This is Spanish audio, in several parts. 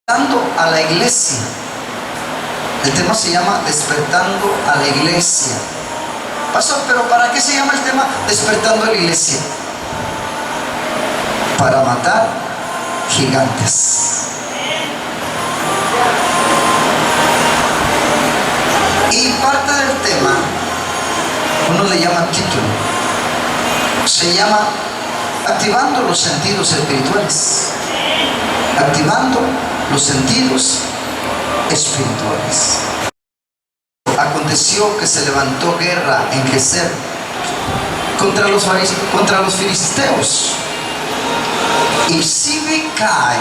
despertando a la iglesia. El tema se llama despertando a la iglesia. Pastor, pero ¿para qué se llama el tema despertando a la iglesia? Para matar gigantes. Y parte del tema, uno le llama título, se llama activando los sentidos espirituales. Activando los sentidos espirituales. Aconteció que se levantó guerra en Geser contra los filisteos. Y Sibecai,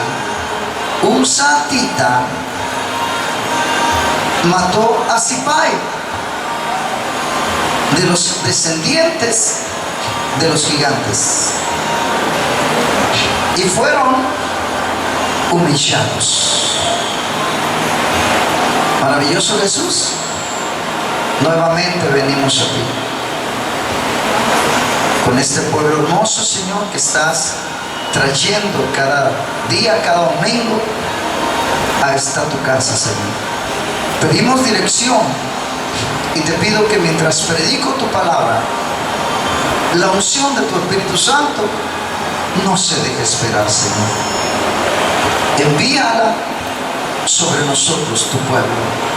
un satita, mató a Sipai, de los descendientes de los gigantes, y fueron humillados. Maravilloso Jesús. Nuevamente venimos a ti, con este pueblo hermoso, Señor, que estás trayendo cada día, cada domingo a esta tu casa, Señor. Pedimos dirección y te pido que mientras predico tu palabra, la unción de tu Espíritu Santo no se deje esperar, Señor. Envíala sobre nosotros, tu pueblo.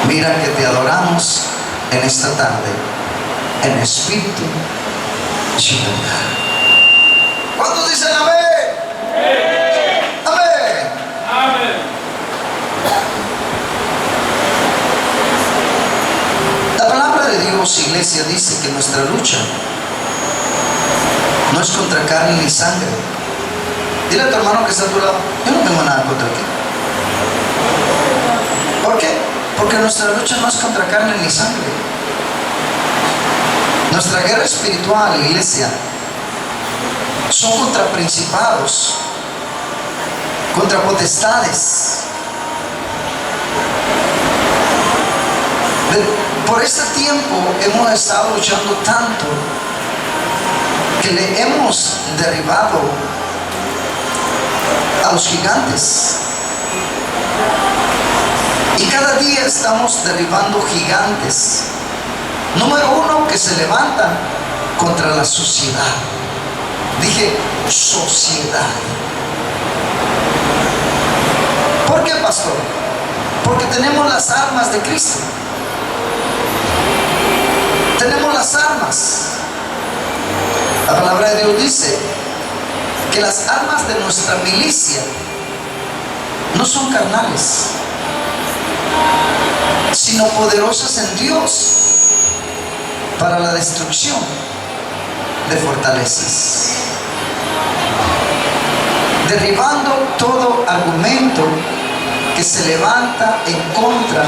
Mira que te adoramos en esta tarde, en espíritu y en verdad. ¿Cuántos dicen amén? Amén. Amén. La palabra de Dios, iglesia, dice que nuestra lucha no es contra carne ni sangre. Dile a tu hermano que está a tu lado: yo no tengo nada contra ti. ¿Por qué? Porque nuestra lucha no es contra carne ni sangre. Nuestra guerra espiritual, iglesia, son contra principados, contra potestades. Por este tiempo hemos estado luchando tanto que le hemos derribado a los gigantes. Y cada día estamos derribando gigantes. Número uno, que se levantan contra la sociedad. Dije sociedad. ¿Por qué, pastor? Porque tenemos las armas de Cristo. Tenemos las armas. La palabra de Dios dice que las armas de nuestra milicia no son carnales, sino poderosas en Dios para la destrucción de fortalezas, derribando todo argumento que se levanta en contra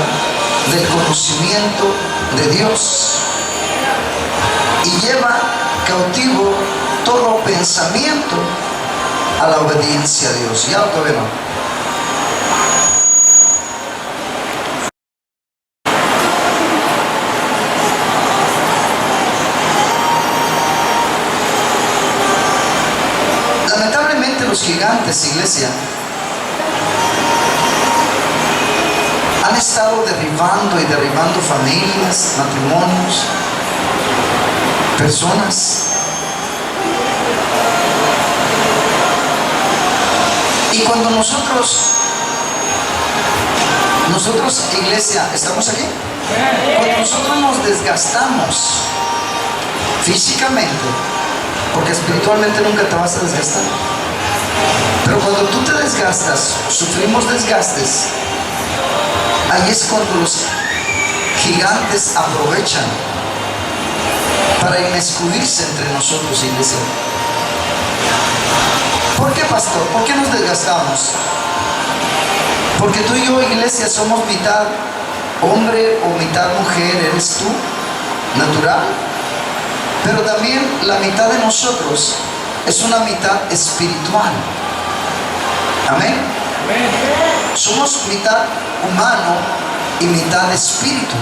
del conocimiento de Dios, y lleva cautivo todo pensamiento a la obediencia a Dios. Ya lo vemos. Los gigantes, iglesia, han estado derribando y derribando familias, matrimonios, personas. Y cuando nosotros iglesia, ¿estamos aquí? Cuando nosotros nos desgastamos físicamente, porque espiritualmente nunca te vas a desgastar, pero cuando tú te desgastas, sufrimos desgastes, ahí es cuando los gigantes aprovechan para inmiscuirse entre nosotros, iglesia. ¿Por qué, pastor? ¿Por qué nos desgastamos? Porque tú y yo, iglesia, somos mitad hombre o mitad mujer. Eres tú, natural, pero también la mitad de nosotros es una mitad espiritual. Amén. Somos mitad humano y mitad espíritu.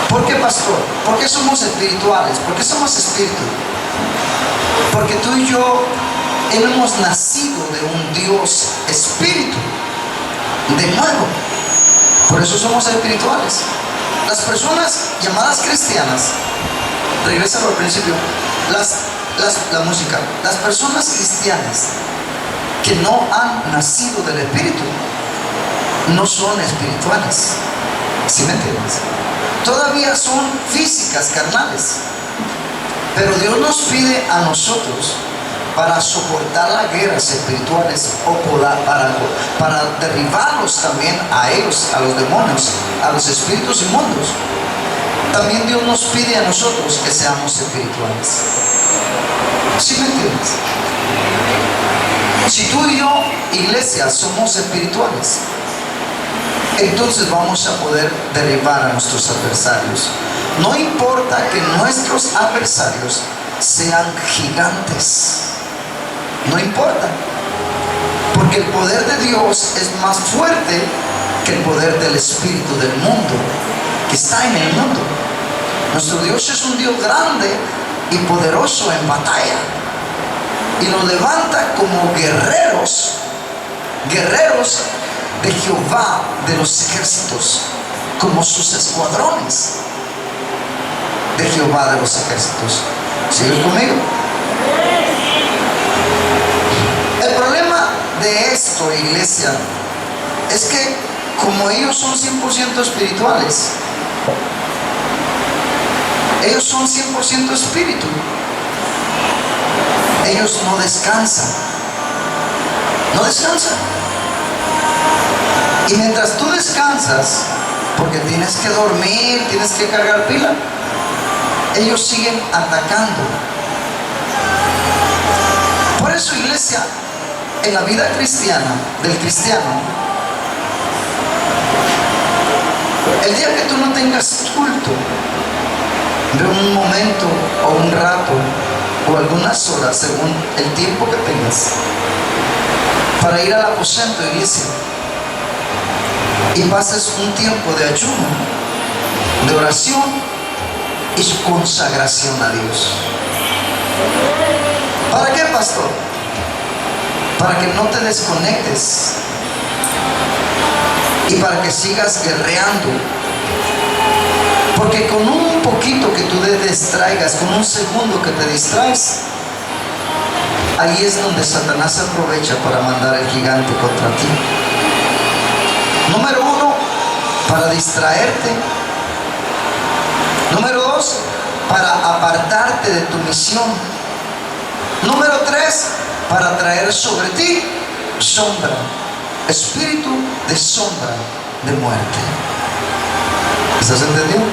¿Por qué, pastor? ¿Por qué somos espirituales? ¿Por qué somos espíritu? Porque tú y yo hemos nacido de un Dios espíritu, de nuevo. Por eso somos espirituales. Las personas llamadas cristianas, regresalo al principio, la música, las personas cristianas que no han nacido del espíritu no son espirituales. ¿Sí me entiendes? Todavía son físicas, carnales. Pero Dios nos pide a nosotros, para soportar las guerras espirituales o para derribarlos también a ellos, a los demonios, a los espíritus inmundos. También Dios nos pide a nosotros que seamos espirituales. ¿Sí me entiendes? Si tú y yo, iglesia, somos espirituales, entonces vamos a poder derribar a nuestros adversarios. No importa que nuestros adversarios sean gigantes. No importa, porque el poder de Dios es más fuerte que el poder del espíritu del mundo que está en el mundo. Nuestro Dios es un Dios grande y poderoso en batalla, y nos levanta como guerreros de Jehová de los ejércitos, como sus escuadrones de Jehová de los ejércitos. ¿Sigues conmigo? El problema de esto, iglesia, es que como ellos son 100% espirituales, ellos son 100% espíritu, ellos no descansan. Y mientras tú descansas, porque tienes que dormir, tienes que cargar pila, ellos siguen atacando. Por eso, iglesia, en la vida cristiana, del cristiano, el día que tú no tengas culto de un momento o un rato o algunas horas, según el tiempo que tengas, para ir al aposento, iglesia, y pases un tiempo de ayuno, de oración y su consagración a Dios. ¿Para qué, pastor? Para que no te desconectes y para que sigas guerreando. Porque con un poquito que tú te distraigas, con un segundo que te distraes, ahí es donde Satanás aprovecha para mandar el gigante contra ti. Número 1, para distraerte. Número 2, para apartarte de tu misión. Número 3, para traer sobre ti sombra, espíritu de sombra, de muerte. ¿Estás entendiendo?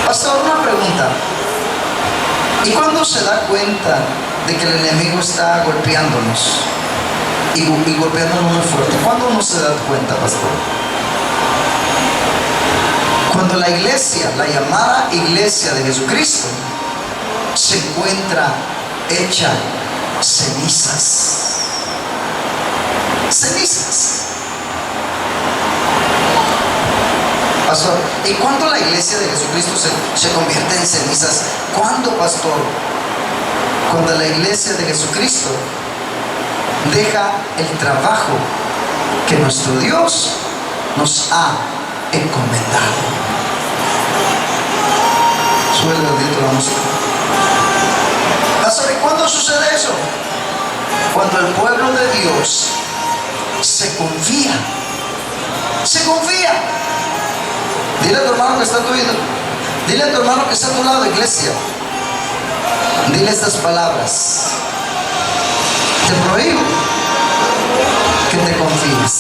Pastor, una pregunta. ¿Y cuándo se da cuenta de que el enemigo está golpeándonos? Y golpeándonos muy fuerte. ¿Cuándo uno se da cuenta, pastor? Cuando la iglesia, la llamada iglesia de Jesucristo, se encuentra hecha cenizas. Pastor, ¿y cuándo la iglesia de Jesucristo se convierte en cenizas? ¿Cuándo, pastor? Cuando la iglesia de Jesucristo deja el trabajo que nuestro Dios nos ha encomendado. Suele decir la música. Pastor, ¿y cuándo sucede eso? Cuando el pueblo de Dios se confía. Dile a tu hermano que está a tu oído. Dile a tu hermano que está a tu lado, iglesia. Dile estas palabras. Te prohíbo que te confíes.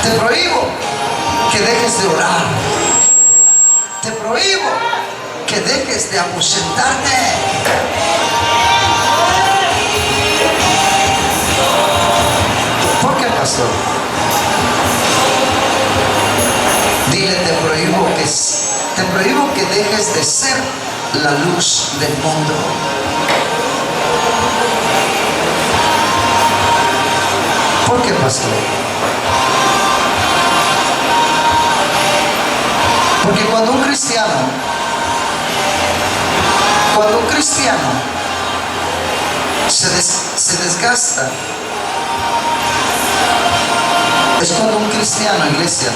Te prohíbo que dejes de orar. Te prohíbo que dejes de aposentarte. ¿Por qué, pastor? Dile, te prohíbo que dejes de ser la luz del mundo. ¿Por qué, pastor? Porque cuando un cristiano Cuando un cristiano se desgasta, es cuando un cristiano, iglesia,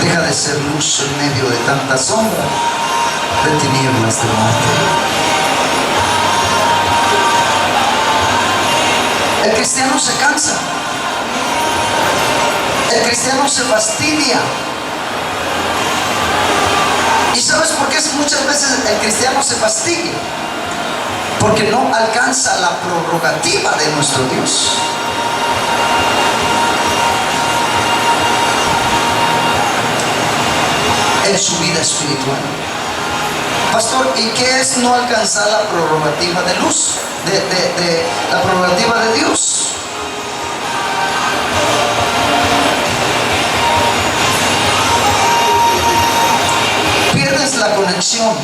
deja de ser luz en medio de tanta sombra de tinieblas de muerte. El cristiano se cansa, el cristiano se fastidia. ¿Y sabes por qué muchas veces el cristiano se fastidia? Porque no alcanza la prerrogativa de nuestro Dios. En su vida espiritual. Pastor, ¿y qué es no alcanzar la prerrogativa de luz? De la prerrogativa de Dios. Pierdes la conexión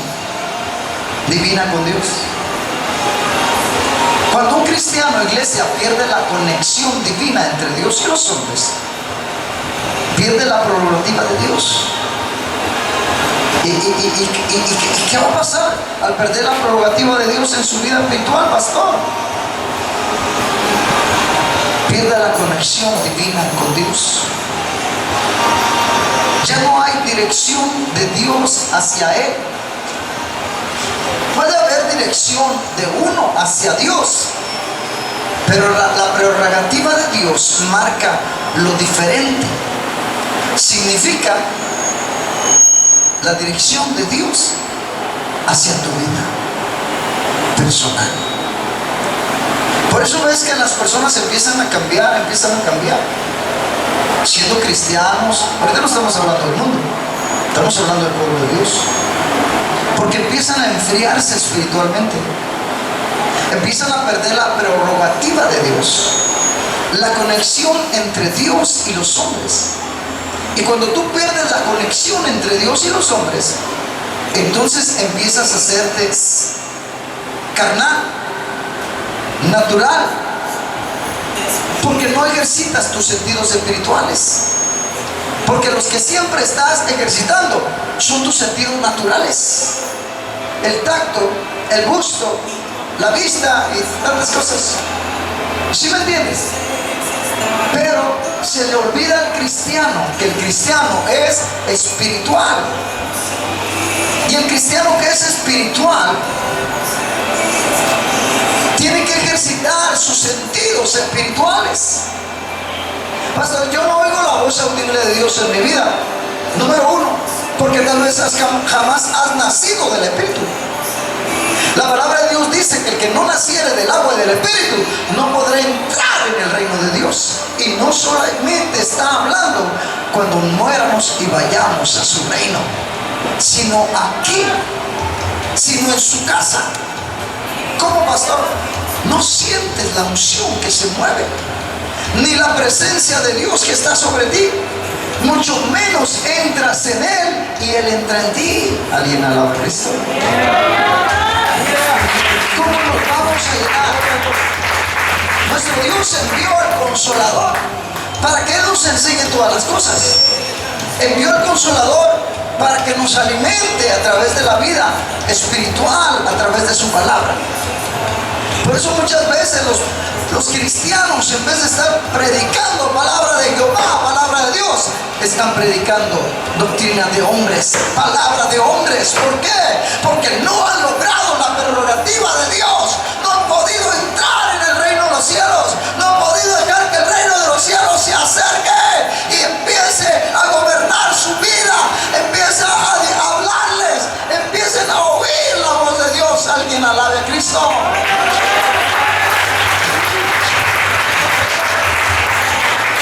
divina con Dios. Cuando un cristiano, iglesia, pierde la conexión divina entre Dios y los hombres, pierde la prerrogativa de Dios. ¿Y qué va a pasar al perder la prerrogativa de Dios en su vida espiritual, pastor? Pierde la conexión divina con Dios. Ya no hay dirección de Dios hacia Él. Puede haber dirección de uno hacia Dios, pero la prerrogativa de Dios marca lo diferente. Significa la dirección de Dios hacia tu vida personal. Por eso ves que las personas empiezan a cambiar, siendo cristianos. Ahorita no estamos hablando del mundo, estamos hablando del pueblo de Dios, porque empiezan a enfriarse espiritualmente, empiezan a perder la prerrogativa de Dios, la conexión entre Dios y los hombres. Y cuando tú pierdes la conexión entre Dios y los hombres, entonces empiezas a hacerte carnal, natural, porque no ejercitas tus sentidos espirituales. Porque los que siempre estás ejercitando son tus sentidos naturales: el tacto, el gusto, la vista y tantas cosas. ¿Sí me entiendes? Pero se le olvida al cristiano que el cristiano es espiritual. Y el cristiano que es espiritual tiene que ejercitar sus sentidos espirituales. Pastor, yo no oigo la voz audible de Dios en mi vida. Número uno, porque tal vez jamás has nacido del Espíritu. La palabra de Dios dice que el que no naciere del agua y del Espíritu no podrá entrar en el reino de Dios. Y no solamente está hablando cuando muéramos y vayamos a su reino, sino aquí, sino en su casa. ¿Cómo, pastor? No sientes la unción que se mueve, ni la presencia de Dios que está sobre ti. Mucho menos entras en Él y Él entra en ti. ¿Alguien alaba a Cristo? ¿Cómo nos vamos a llenar? Nuestro Dios envió al Consolador para que Él nos enseñe todas las cosas. Envió al Consolador para que nos alimente a través de la vida espiritual, a través de su palabra. Por eso muchas veces los cristianos, en vez de estar predicando palabra de Jehová, palabra de Dios, están predicando doctrina de hombres, palabra de hombres. ¿Por qué? Porque no han logrado la prerrogativa de Dios, no han podido entrar en el reino de los cielos, no han podido dejar que el reino de los cielos se acerque y empiece a gobernar su vida, empiece a hablarles, empiecen a oír la voz de Dios. Alguien alabe a Cristo.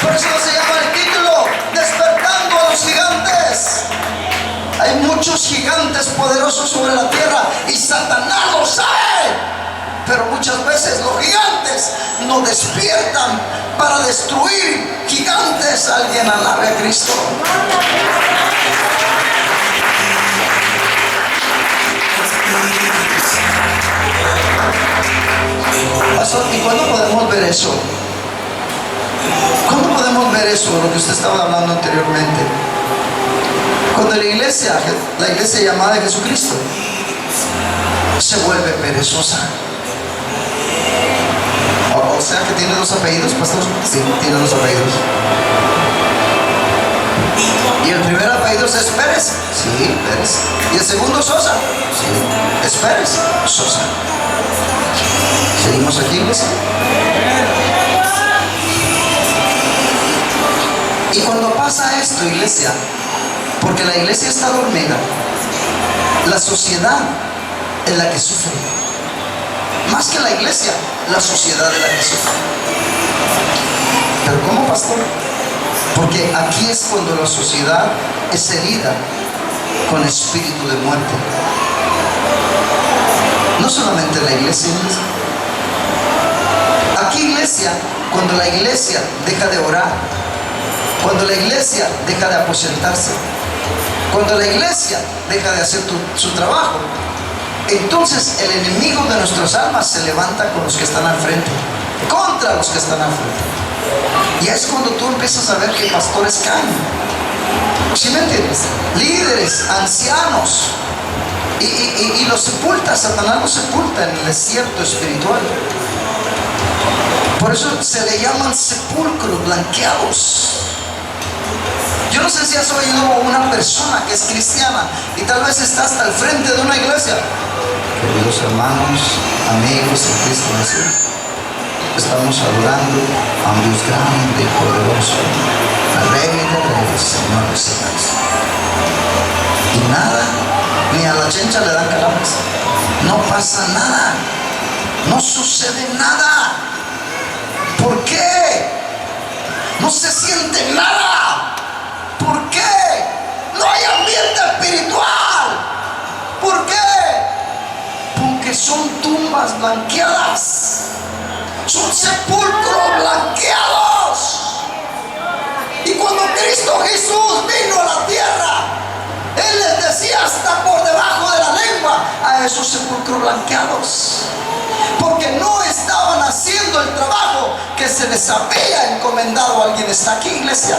Por eso se llama el título, Despertando a los Gigantes. Hay muchos gigantes poderosos sobre la tierra y Satanás lo sabe. Pero muchas veces los gigantes no despiertan para destruir gigantes. Alguien alabe a Cristo. Pastor, ¿y cuándo podemos ver eso? ¿Cuándo podemos ver eso, lo que usted estaba hablando anteriormente? Cuando la iglesia llamada de Jesucristo se vuelve perezosa. O sea que tiene dos apellidos, pastor. Sí, tiene dos apellidos. Y el primer apellido es Pérez. Sí, Pérez. Y el segundo Sosa. Sí, es Pérez, Sosa. Seguimos aquí, iglesia. Y cuando pasa esto, iglesia, porque la iglesia está dormida, la sociedad es la que sufre. Más que la iglesia, la sociedad es la que sufre. ¿Pero cómo, pastor? Porque aquí es cuando la sociedad es herida con espíritu de muerte. No solamente la iglesia. Aquí, iglesia, cuando la iglesia deja de orar, cuando la iglesia deja de aposentarse, cuando la iglesia deja de hacer su trabajo, entonces el enemigo de nuestras almas se levanta con los que están al frente, contra los que están al frente. Y es cuando tú empiezas a ver que pastores caen. ¿Sí me entiendes? Líderes, ancianos. Y los sepulta, Satanás los sepulta en el desierto espiritual. Por eso se le llaman sepulcros blanqueados. Yo no sé si has oído a una persona que es cristiana y tal vez está hasta el frente de una iglesia. Queridos hermanos, amigos en Cristo Jesús, estamos adorando a un Dios grande y poderoso, al Rey de Reyes, Señor de Señores. Y nada, ni a la chencha le dan calambres. No pasa nada, no sucede nada. ¿Por qué? No se siente nada. ¿Por qué? No hay ambiente espiritual. ¿Por qué? Porque son tumbas blanqueadas. Son sepulcros blanqueados. Y cuando Cristo Jesús vino a la tierra, Él les decía hasta por debajo de la lengua a esos sepulcros blanqueados, porque no estaban haciendo el trabajo que se les había encomendado. ¿Alguien está aquí, iglesia?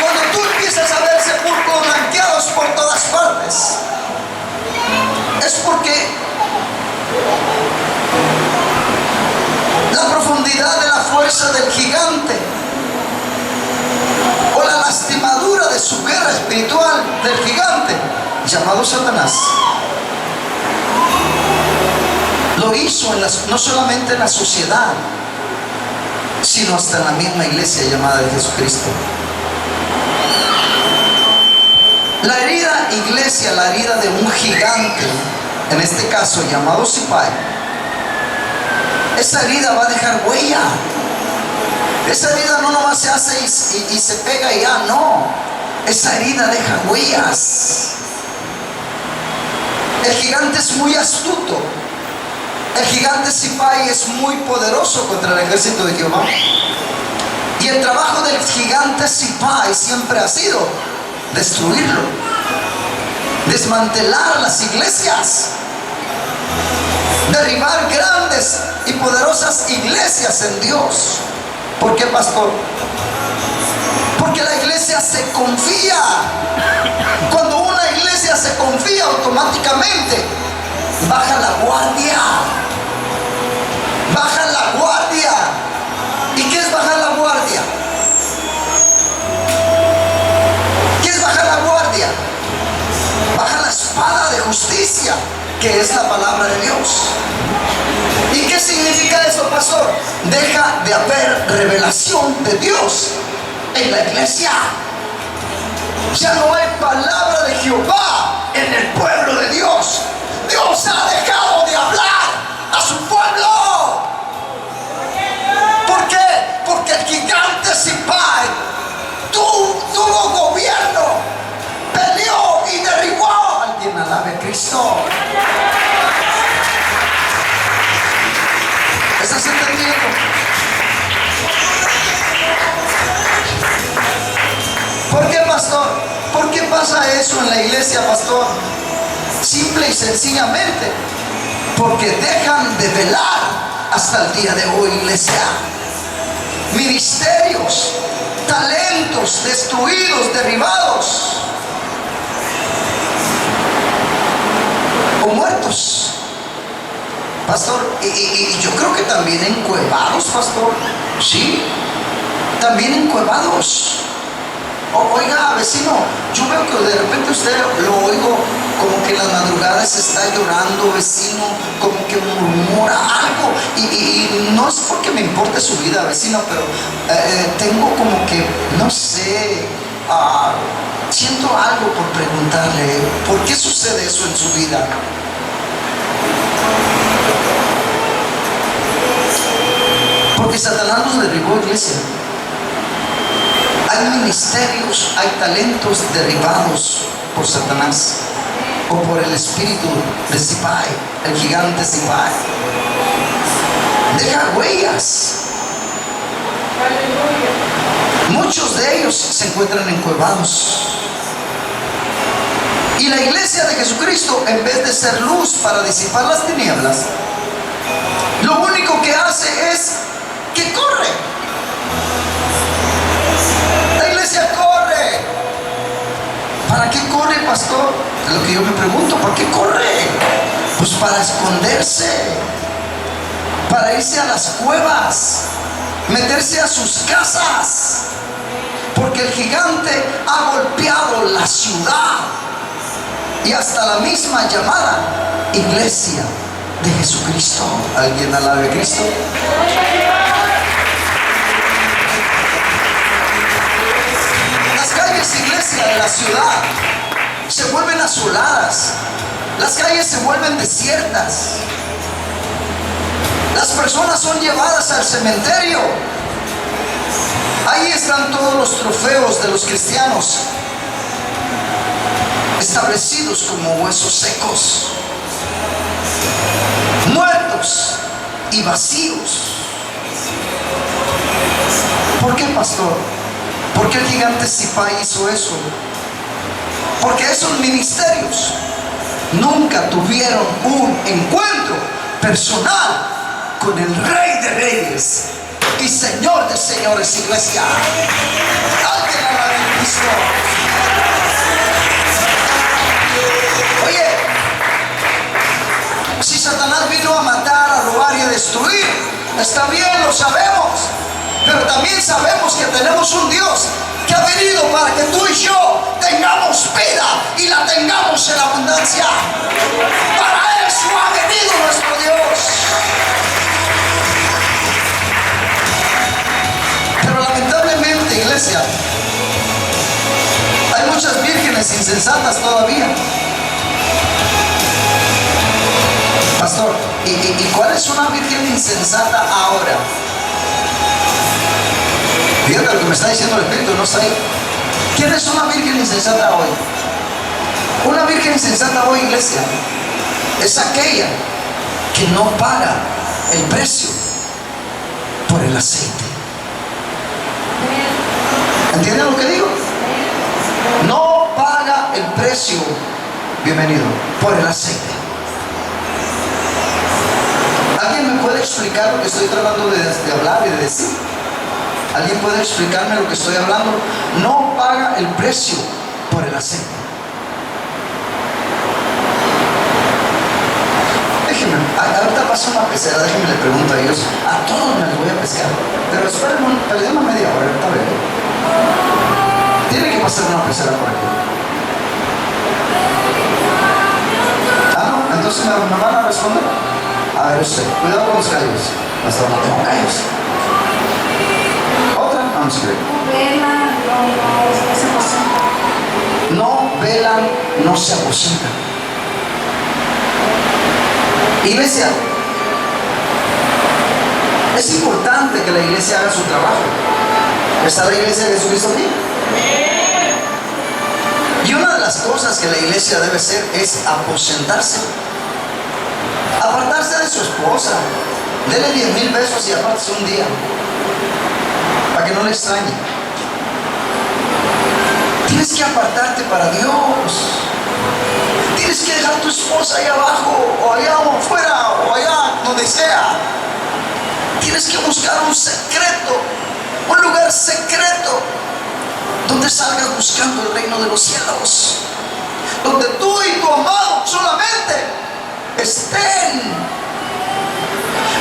Cuando tú empiezas a ver sepulcros blanqueados por todas partes, es porque la profundidad de la fuerza del gigante o la lastimadura de su guerra espiritual del gigante llamado Satanás lo hizo no solamente en la sociedad, sino hasta en la misma iglesia llamada de Jesucristo. La herida, iglesia, la herida de un gigante, en este caso llamado Sipai, esa herida va a dejar huella. Esa herida no nomás se hace y se pega y ya, no. Esa herida deja huellas. El gigante es muy astuto. El gigante Sipai es muy poderoso contra el ejército de Jehová. Y el trabajo del gigante Sipai siempre ha sido destruirlo, desmantelar las iglesias, derribar grandes y poderosas iglesias en Dios. ¿Por qué, pastor? Porque la iglesia se confía. Cuando una iglesia se confía, automáticamente baja la guardia. Baja la guardia. ¿Y qué es bajar la guardia? ¿Qué es bajar la guardia? Baja la espada de justicia, que es la palabra de Dios. ¿Y qué significa eso, pastor? Deja de haber revelación de Dios en la iglesia. Ya no hay palabra de Jehová en el pueblo de Dios. Dios ha dejado de hablar a su pueblo. ¿Por qué? Porque el gigante Sipai tuvo gobierno, peleó y derribó. Alguien alabe a Cristo. ¿Estás entendiendo? ¿Por qué, pastor? ¿Por qué pasa eso en la iglesia, pastor? Simple y sencillamente porque dejan de velar hasta el día de hoy, iglesia. Ministerios, talentos destruidos, derribados, Pastor, y yo creo que también encuevados, pastor. Sí, también encuevados. Oiga, vecino, yo veo que de repente usted lo oigo como que en las madrugadas está llorando, vecino, como que murmura algo. Y no es porque me importe su vida, vecino, pero tengo como que, no sé, siento algo por preguntarle, ¿por qué sucede eso en su vida? Porque Satanás nos derribó, iglesia. Hay ministerios, hay talentos derribados por Satanás o por el espíritu de Sipai, el gigante Sipai. Deja huellas. Muchos de ellos se encuentran encuevados. Y la iglesia de Jesucristo, en vez de ser luz para disipar las tinieblas, lo único que hace es que corre. La iglesia corre. ¿Para qué corre, pastor? Es lo que yo me pregunto. ¿Para qué corre? Pues para esconderse, para irse a las cuevas, meterse a sus casas, porque el gigante ha golpeado la ciudad y hasta la misma llamada iglesia de Jesucristo. ¿Alguien alabe a Cristo? Las calles, iglesia, de la ciudad se vuelven asoladas, las calles se vuelven desiertas, las personas son llevadas al cementerio. Ahí están todos los trofeos de los cristianos, establecidos como huesos secos, muertos y vacíos. ¿Por qué, pastor? ¿Por qué el gigante Sipai hizo eso? Porque esos ministerios nunca tuvieron un encuentro personal con el Rey de Reyes y Señor de Señores, iglesia. Alguien alabe a Cristo. Oye, si Satanás vino a matar, a robar y a destruir, está bien, lo sabemos, pero también sabemos que tenemos un Dios que ha venido para que tú y yo tengamos vida y la tengamos en abundancia. Para eso ha venido nuestro Dios. Pero lamentablemente, iglesia, hay muchas vírgenes insensatas todavía. Pastor, ¿y cuál es una virgen insensata ahora? Fíjate lo que me está diciendo el Espíritu, no está ahí. ¿Quién es una virgen insensata hoy? Una virgen insensata hoy, iglesia, es aquella que no paga el precio por el aceite. ¿Entienden lo que digo? No paga el precio, bienvenido, por el aceite. ¿Alguien me puede explicar lo que estoy tratando de hablar y de decir? ¿Alguien puede explicarme lo que estoy hablando? No paga el precio por el aceite. Déjenme, ahorita pasa una pecera, déjenme le pregunto a ellos. A todos me los voy a pescar. Pero esperen, perdemos media hora, ahorita veré. Tiene que pasar una pecera por aquí. Ah, no, entonces me van a responder. A ver usted, cuidado con los callos. Hasta no tengo callos. Otra, vamos a ver. No velan, no se aposentan. Iglesia, es importante que la iglesia haga su trabajo. ¿Está la iglesia de Jesucristo aquí? Y una de las cosas que la iglesia debe hacer es aposentarse. Apartarse de su esposa. Dele 10,000 besos y apártese un día, para que no le extrañe. Tienes que apartarte para Dios. Tienes que dejar a tu esposa ahí abajo, o allá afuera, o allá donde sea. Tienes que buscar un secreto, un lugar secreto, donde salgas buscando el reino de los cielos, donde tú y tu amado solamente estén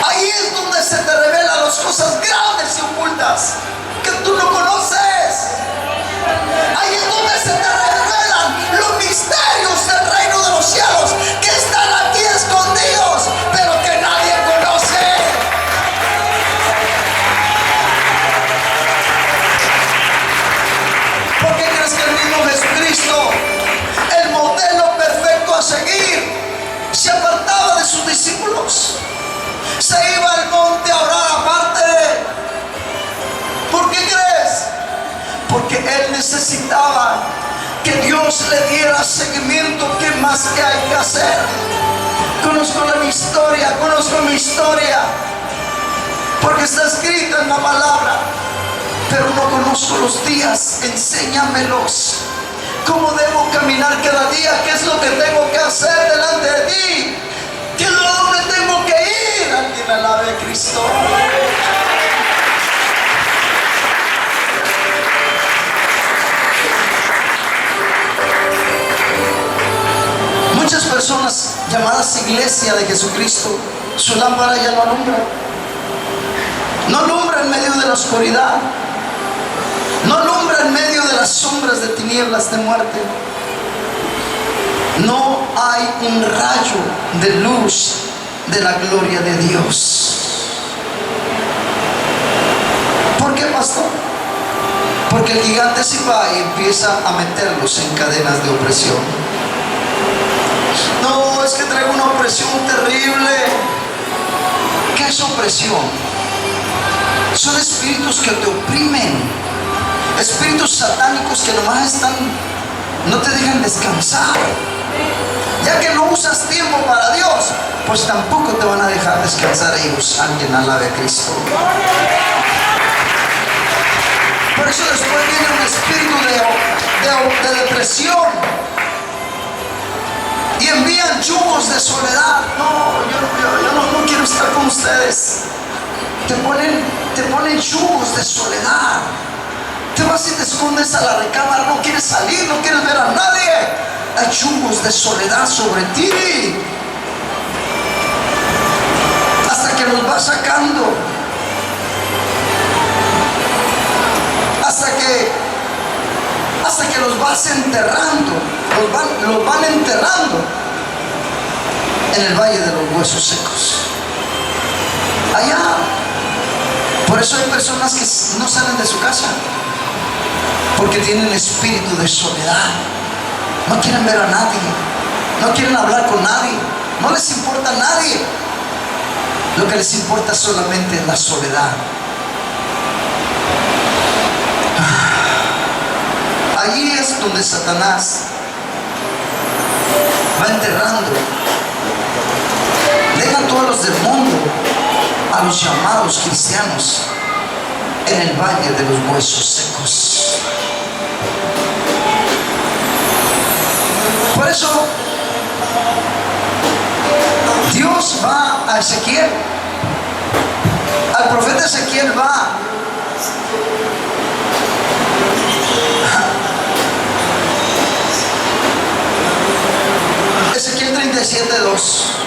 Ahí es donde se te revelan las cosas grandes y ocultas que tú no conoces. Ahí es donde se te revelan los misterios del reino de los cielos que están aquí escondidos, pero que nadie conoce. ¿Por qué crees que el mismo Jesucristo, el modelo perfecto a seguir, se apartaba de sus discípulos? Se iba al monte a orar aparte. ¿Por qué crees? Porque él necesitaba que Dios le diera seguimiento. ¿Qué más que hay que hacer? Conozco mi historia, porque está escrita en la palabra, pero no conozco los días. Enséñamelos. ¿Cómo debo caminar cada día? ¿Qué es lo que tengo que hacer delante de ti? ¿Qué es donde tengo que ir? Alguien alabe a Cristo. Muchas personas llamadas Iglesia de Jesucristo, su lámpara ya no alumbra. No alumbra en medio de la oscuridad. No alumbra en medio de las sombras de tinieblas de muerte. No hay un rayo de luz de la gloria de Dios. ¿Por qué, pastor? Porque el gigante Sifai empieza a meterlos en cadenas de opresión. No, es que traigo una opresión terrible. ¿Qué es opresión? Son espíritus que te oprimen, espíritus satánicos que nomás no te dejan descansar. Ya que no usas tiempo para Dios, pues tampoco te van a dejar descansar ellos. Alguien alabe a Cristo. Por eso después viene un espíritu de depresión. Y envían yugos de soledad. No, yo no quiero estar con ustedes. Te ponen yugos de soledad. Te vas y te escondes a la recámara, no quieres salir, no quieres ver a nadie. Hay yugos de soledad sobre ti, hasta que los vas sacando, hasta que los vas enterrando, los van enterrando en el valle de los huesos secos. Allá. Por eso hay personas que no salen de su casa, porque tienen espíritu de soledad. No quieren ver a nadie, no quieren hablar con nadie, no les importa a nadie. Lo que les importa solamente es la soledad. Allí es donde Satanás va enterrando. Deja todos los del mundo a los llamados cristianos en el valle de los huesos secos. Por eso Dios va a Ezequiel, al profeta Ezequiel va. Ezequiel 37:2.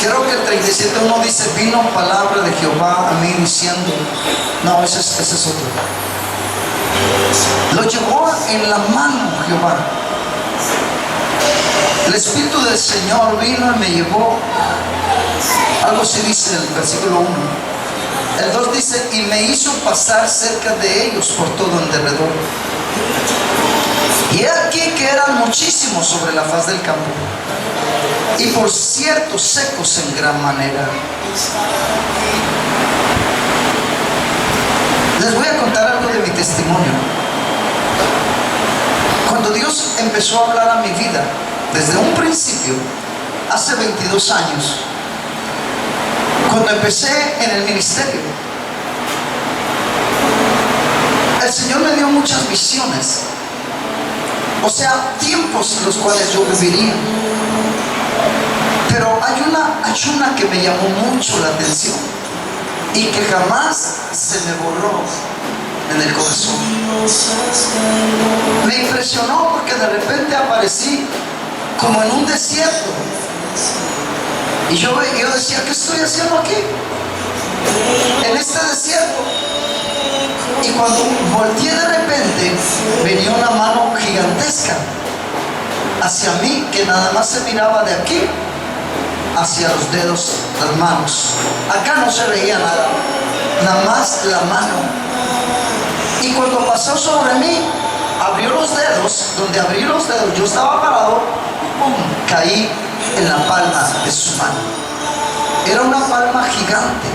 Creo que el 37:1 dice: vino palabra de Jehová a mí diciendo. No, ese es otro. Lo llevó en la mano Jehová. El Espíritu del Señor vino y me llevó. Algo así dice el versículo 1. El 2 dice: y me hizo pasar cerca de ellos por todo en derredor. Y he aquí que eran muchísimos sobre la faz del campo, y por cierto secos en gran manera. Les voy a contar algo de mi testimonio. Cuando Dios empezó a hablar a mi vida, desde un principio, hace 22 años, cuando empecé en el ministerio, el Señor me dio muchas visiones. O sea, tiempos en los cuales yo viviría. Pero hay una que me llamó mucho la atención y que jamás se me borró en el corazón. Me impresionó porque de repente aparecí como en un desierto. Y yo decía, ¿qué estoy haciendo aquí? En este desierto. Y cuando volteé de repente, venía una mano gigantesca hacia mí, que nada más se miraba de aquí hacia los dedos de las manos. Acá no se veía nada, nada más la mano. Y cuando pasó sobre mí, abrió los dedos. Donde abrí los dedos, yo estaba parado, ¡pum!, caí en la palma de su mano. Era una palma gigante,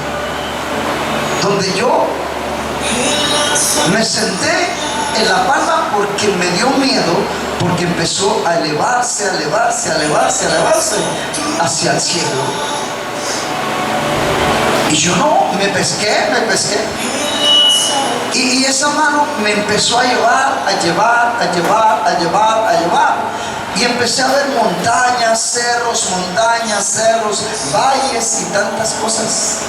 donde yo me senté en la palma porque me dio miedo, porque empezó a elevarse, a elevarse, a elevarse, a elevarse hacia el cielo. Y yo no, me pesqué. Y esa mano me empezó a llevar, a llevar, a llevar, a llevar, a llevar. Y empecé a ver montañas, cerros, valles y tantas cosas.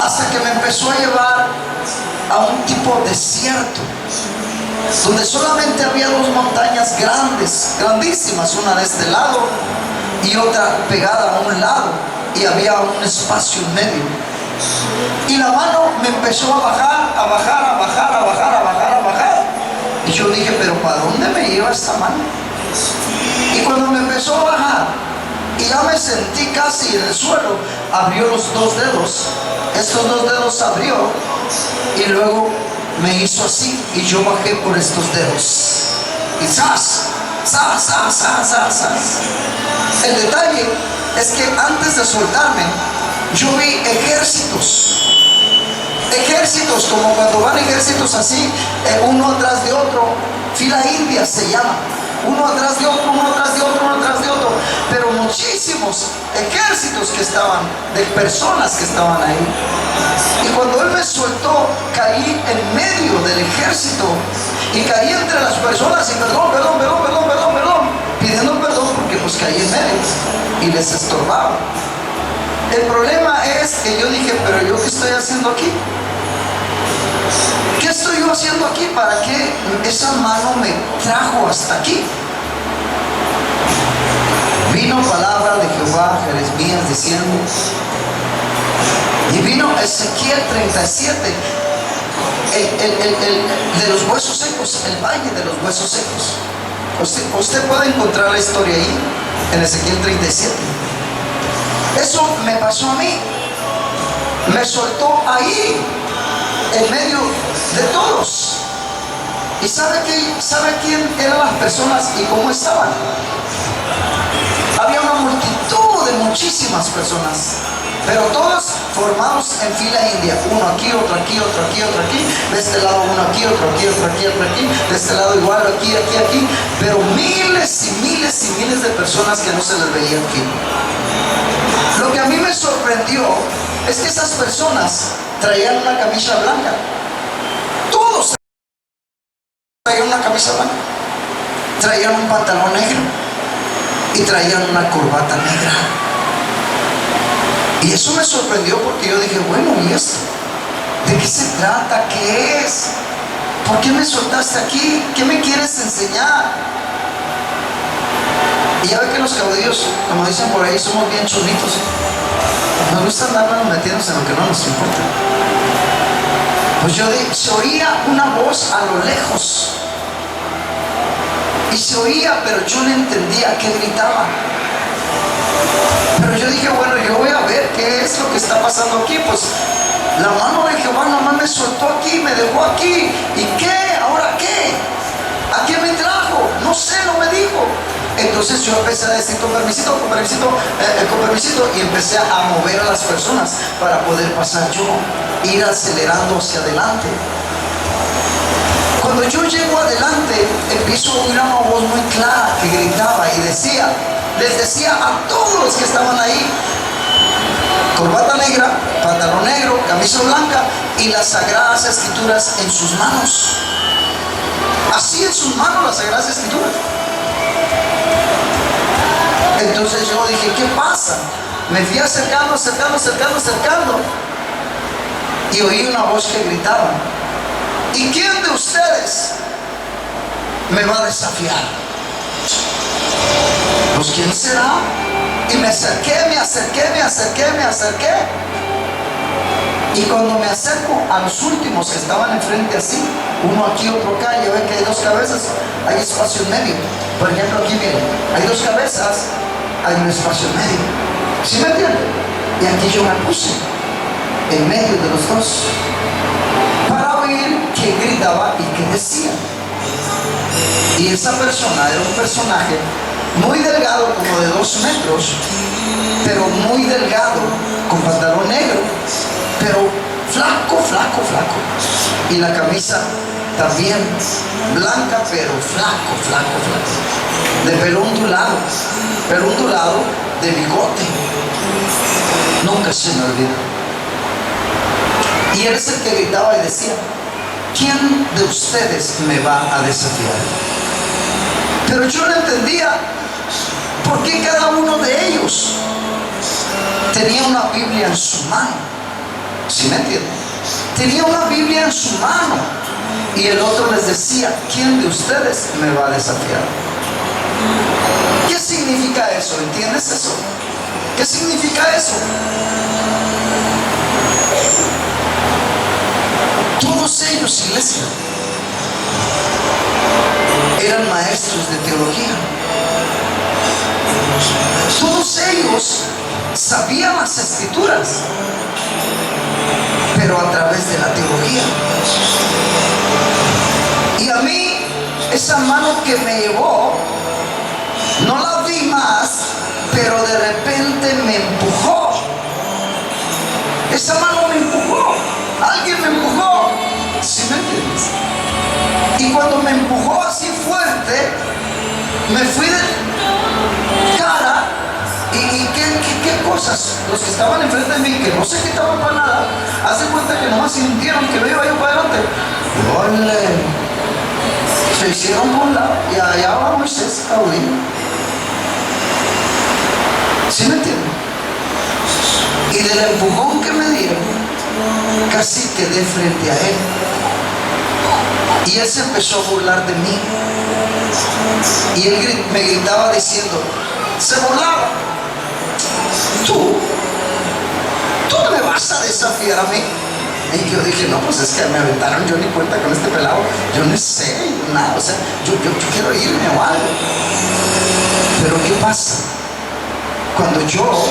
Hasta que me empezó a llevar a un tipo desierto, donde solamente había dos montañas grandes, grandísimas, una de este lado y otra pegada a un lado, y había un espacio en medio. Y la mano me empezó a bajar, a bajar, a bajar, a bajar, a bajar, a bajar. Y yo dije, pero ¿para dónde me lleva esta mano? Y cuando me empezó a bajar y ya me sentí casi en el suelo, abrió los dos dedos. Estos dos dedos abrió y luego me hizo así, y yo bajé por estos dedos. Y ¡zas! ¡Zas, zas, zas, zas, zas! El detalle es que antes de soltarme, yo vi ejércitos, como cuando van ejércitos así, uno atrás de otro, fila india se llama, uno atrás de otro, uno atrás de otro, uno atrás de otro, pero muchísimos ejércitos que estaban, de personas que estaban ahí. Y cuando él me soltó, caí en medio del ejército y caí entre las personas y perdón, pidiendo perdón porque pues caí en medio y les estorbaba. El problema es que yo dije, pero ¿yo qué estoy haciendo aquí? ¿Qué estoy yo haciendo aquí? ¿Para qué esa mano me trajo hasta aquí? Vino palabra de Jehová a Jeremías diciendo, y vino Ezequiel 37, el de los huesos secos, el valle de los huesos secos. Usted puede encontrar la historia ahí, en Ezequiel 37. Eso me pasó a mí. Me soltó ahí, en medio de todos. ¿Y sabe quién eran las personas y cómo estaban? Había una multitud de muchísimas personas, pero todos formados en fila india, uno aquí, otro aquí, otro aquí, otro aquí, de este lado uno aquí, otro aquí, otro aquí, otro aquí, de este lado igual, aquí, aquí, aquí, pero miles y miles y miles de personas que no se les veía aquí. Lo que a mí me sorprendió es que esas personas traían una camisa blanca. Todos traían una camisa blanca, traían un pantalón negro y traían una corbata negra. Y eso me sorprendió porque yo dije, bueno, ¿y esto? ¿De qué se trata? ¿Qué es? ¿Por qué me soltaste aquí? ¿Qué me quieres enseñar? Y ya ve que los caudillos, como dicen por ahí, somos bien chunitos. Nos gusta andarnos metiéndose en lo que no nos importa. Pues se oía una voz a lo lejos. Y se oía, pero yo no entendía qué gritaba. Pero yo dije, bueno, yo voy a ver qué es lo que está pasando aquí. Pues la mano de Jehová nomás me soltó aquí, me dejó aquí. ¿Y qué? ¿Ahora qué? ¿A qué me trajo? No sé, no me dijo. Entonces yo empecé a decir, con permisito, y empecé a mover a las personas para poder pasar yo, ir acelerando hacia adelante. Cuando yo llego adelante, empiezo a oír una voz muy clara que gritaba y les decía a todos los que estaban ahí, corbata negra, pantalón negro, camisa blanca y las sagradas escrituras en sus manos. Así en sus manos las sagradas escrituras. Entonces yo dije, ¿qué pasa? Me fui acercando y oí una voz que gritaba, ¿y quién de ustedes me va a desafiar? pues ¿quién será? Y me acerqué. Y cuando me acerco a los últimos que estaban enfrente así, uno aquí, otro acá, ya ven que hay dos cabezas, hay espacio en medio. Por ejemplo, aquí miren, hay dos cabezas, hay un espacio en medio. ¿Sí me entienden? Y aquí yo me puse en medio de los dos para oír quién gritaba y qué decía. Y esa persona era un personaje muy delgado, como de 2 metros, pero muy delgado, con pantalón negro, pero flaco. Y la camisa también blanca, pero flaco. De pelo ondulado, de bigote. Nunca se me olvida. Y él es el que gritaba y decía: ¿quién de ustedes me va a desafiar? Pero yo no entendía por qué cada uno de ellos tenía una Biblia en su mano. ¿Sí me entienden? Tenía una Biblia en su mano. Y el otro les decía: ¿quién de ustedes me va a desafiar? ¿Qué significa eso? ¿Entiendes eso? ¿Qué significa eso? Todos ellos, iglesia, eran maestros de teología. Todos ellos sabían las escrituras, pero a través de la teología. Y a mí, esa mano que me llevó, no la vi más, pero de repente me empujó. Esa mano me empujó. Alguien me empujó. ¿Sí me entiendes? Y cuando me empujó así fuerte, me fui de cara. ¿Y qué cosas? Los que estaban enfrente de mí, que no se quitaban para nada, hacen cuenta que nomás sintieron que me iba yo para adelante. ¡Ole! Se hicieron por un lado y allá va Moisés Caudillo. ¿Sí me entienden? Y del empujón que me dieron, casi quedé frente a él. Y él se empezó a burlar de mí. Y él me gritaba diciendo, se burlaba: tú no me vas a desafiar a mí. Y yo dije, no, pues es que me aventaron, yo ni cuenta con este pelado, yo no sé nada, o sea, yo quiero irme o algo. Pero ¿qué pasa? Cuando yo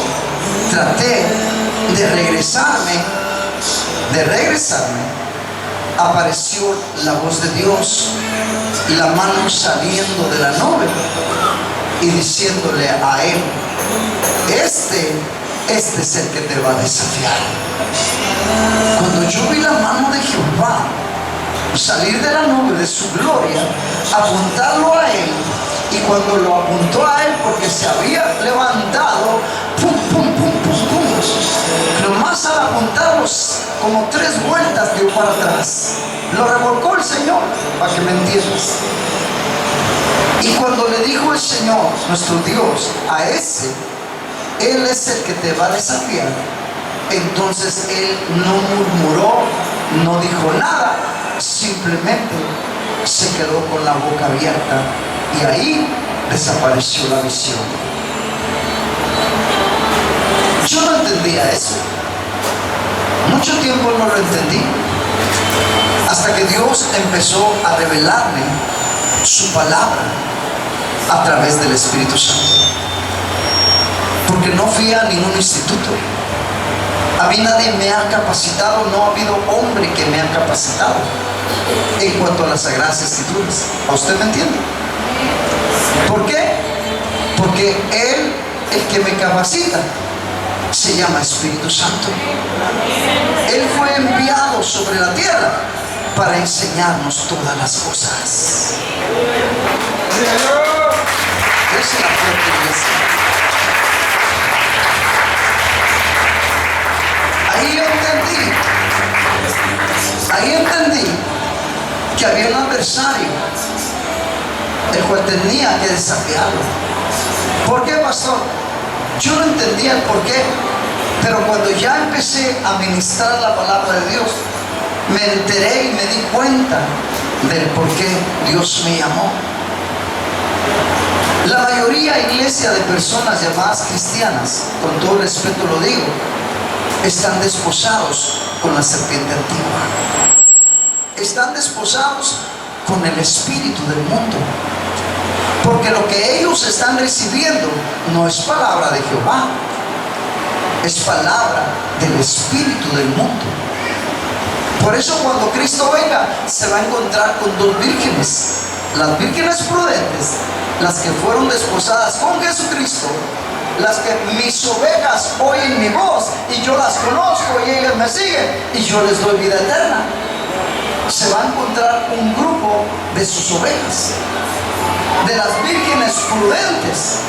traté de regresarme, apareció la voz de Dios y la mano saliendo de la nube y diciéndole a él: este es el que te va a desafiar. Cuando yo vi la mano de Jehová salir de la nube de su gloria, apuntarlo a él, y cuando lo apuntó a él, porque se había levantado, pum, nomás al apuntarlos como 3 vueltas dio para atrás, lo revolcó el Señor, para que me entiendas. Y cuando le dijo el Señor, nuestro Dios, a ese, Él es el que te va a desafiar, entonces él no murmuró, no dijo nada, simplemente se quedó con la boca abierta, y ahí desapareció la visión. Yo no entendía eso. Mucho tiempo no lo entendí, hasta que Dios empezó a revelarme su palabra a través del Espíritu Santo. Porque no fui a ningún instituto, a mí nadie me ha capacitado, no ha habido hombre que me ha capacitado en cuanto a las Sagradas Escrituras. ¿A usted me entiende? ¿Por qué? Porque Él, el que me capacita, se llama Espíritu Santo. Él fue enviado sobre la tierra para enseñarnos todas las cosas. Esa es la fuerte iglesia. Ahí entendí que había un adversario, el cual tenía que desafiarlo. ¿Por qué, pastor? Yo no entendía el por qué, pero cuando ya empecé a ministrar la palabra de Dios, me enteré y me di cuenta del por qué Dios me llamó. La mayoría, iglesia, de personas llamadas cristianas, con todo respeto lo digo, están desposados con la serpiente antigua. Están desposados con el espíritu del mundo. Porque lo que ellos están recibiendo no es palabra de Jehová, es palabra del espíritu del mundo. Por eso cuando Cristo venga, se va a encontrar con dos vírgenes. Las vírgenes prudentes, las que fueron desposadas con Jesucristo, las que mis ovejas oyen mi voz y yo las conozco y ellas me siguen y yo les doy vida eterna. Se va a encontrar un grupo de sus ovejas, de las vírgenes prudentes,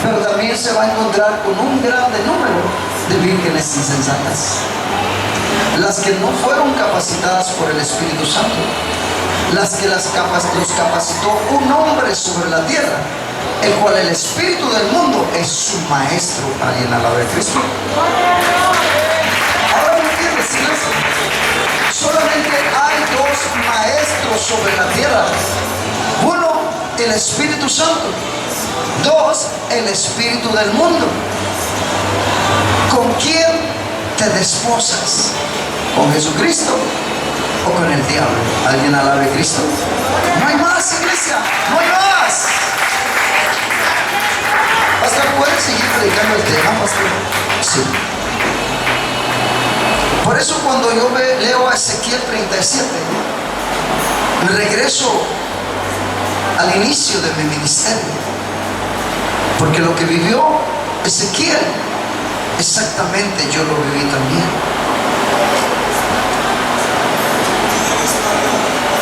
pero también se va a encontrar con un grande número de vírgenes insensatas, las que no fueron capacitadas por el Espíritu Santo, las que los capacitó un hombre sobre la tierra, el cual el espíritu del mundo es su maestro. Alguien alaba a Cristo. Ahora me entiendes, iglesia. Solamente hay dos maestros sobre la tierra. Uno, el Espíritu Santo. Dos, el espíritu del mundo. ¿Con quién te desposas? ¿Con Jesucristo o con el diablo? ¿Alguien alabe a Cristo? No hay más, iglesia, no hay más. Pastor, ¿puedes seguir predicando el tema, pastor? Sí. Por eso cuando yo leo a Ezequiel 37, me regreso al inicio de mi ministerio. Porque lo que vivió Ezequiel, exactamente yo lo viví también.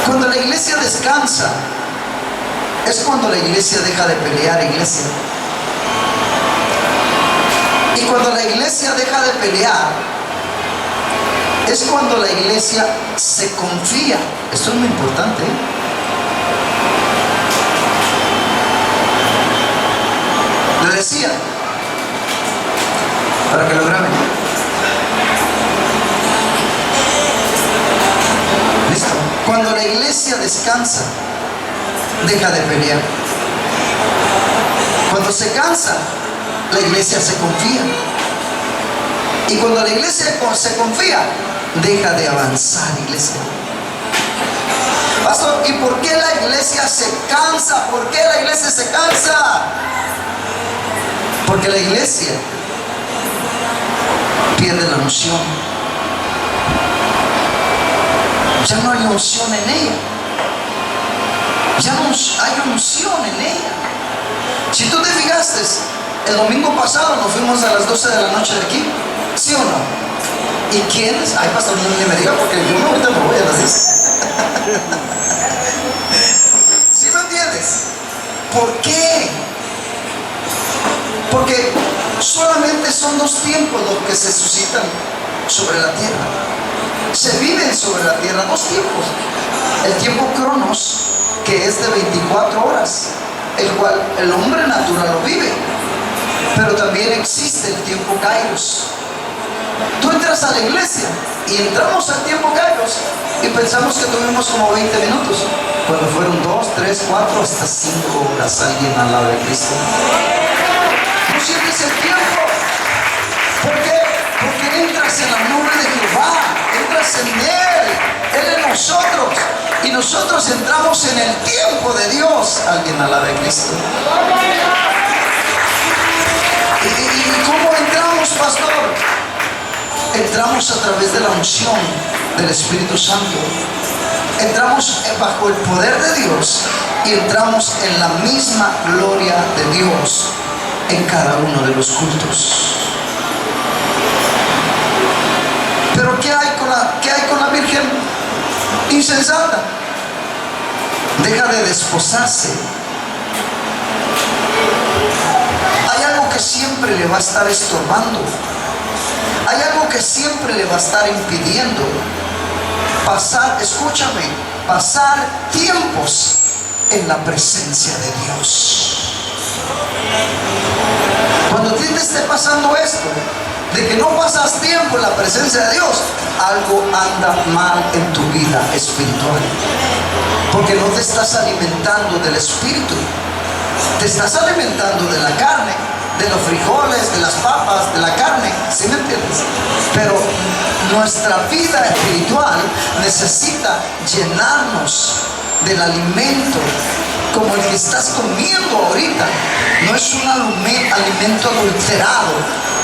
Cuando la iglesia descansa, es cuando la iglesia deja de pelear, iglesia. Y cuando la iglesia deja de pelear, es cuando la iglesia se confía. Esto es muy importante, ¿eh? Le decía, para que lo graben. ¿Listo? Cuando la iglesia descansa, deja de pelear. Cuando se cansa, la iglesia se confía. Y cuando la iglesia se confía, deja de avanzar, iglesia. Pastor, ¿y por qué la iglesia se cansa? ¿Por qué la iglesia se cansa? Porque la iglesia pierde la unción. Ya no hay unción en ella. Ya no hay unción en ella. Si tú te fijaste, el domingo pasado nos fuimos a las 12 de la noche de aquí, ¿sí o no? ¿Y quiénes? Ay, pastor, no me diga porque yo ahorita me voy a las 10. ¿Sí me entiendes? ¿Por qué? Porque solamente son dos tiempos los que se suscitan sobre la tierra. Se viven sobre la tierra dos tiempos. El tiempo Cronos, que es de 24 horas, el cual el hombre natural lo vive. Pero también existe el tiempo Kairos. Tú entras a la iglesia y entramos al tiempo Kairos y pensamos que tuvimos como 20 minutos, cuando fueron 2, 3, 4, hasta 5 horas. Alguien alaba a Cristo. No sientes el tiempo. ¿Por qué? Porque entras en la nube de Jehová, entras en Él en nosotros, y nosotros entramos en el tiempo de Dios. Alguien alaba a Cristo. ¿Y cómo entramos, pastor? Entramos a través de la unción del Espíritu Santo. Entramos bajo el poder de Dios y entramos en la misma gloria de Dios en cada uno de los cultos. Pero ¿qué hay con la virgen insensata? Deja de desposarse. Hay algo que siempre le va a estar estorbando. Hay algo que siempre le va a estar impidiendo pasar, escúchame, pasar tiempos en la presencia de Dios. Cuando a ti te esté pasando esto, de que no pasas tiempo en la presencia de Dios, algo anda mal en tu vida espiritual, porque no te estás alimentando del Espíritu. Te estás alimentando de la carne, de los frijoles, de las papas, de la carne, ¿sí me entiendes? Pero nuestra vida espiritual necesita llenarnos del alimento como el que estás comiendo ahorita. No es un alimento adulterado,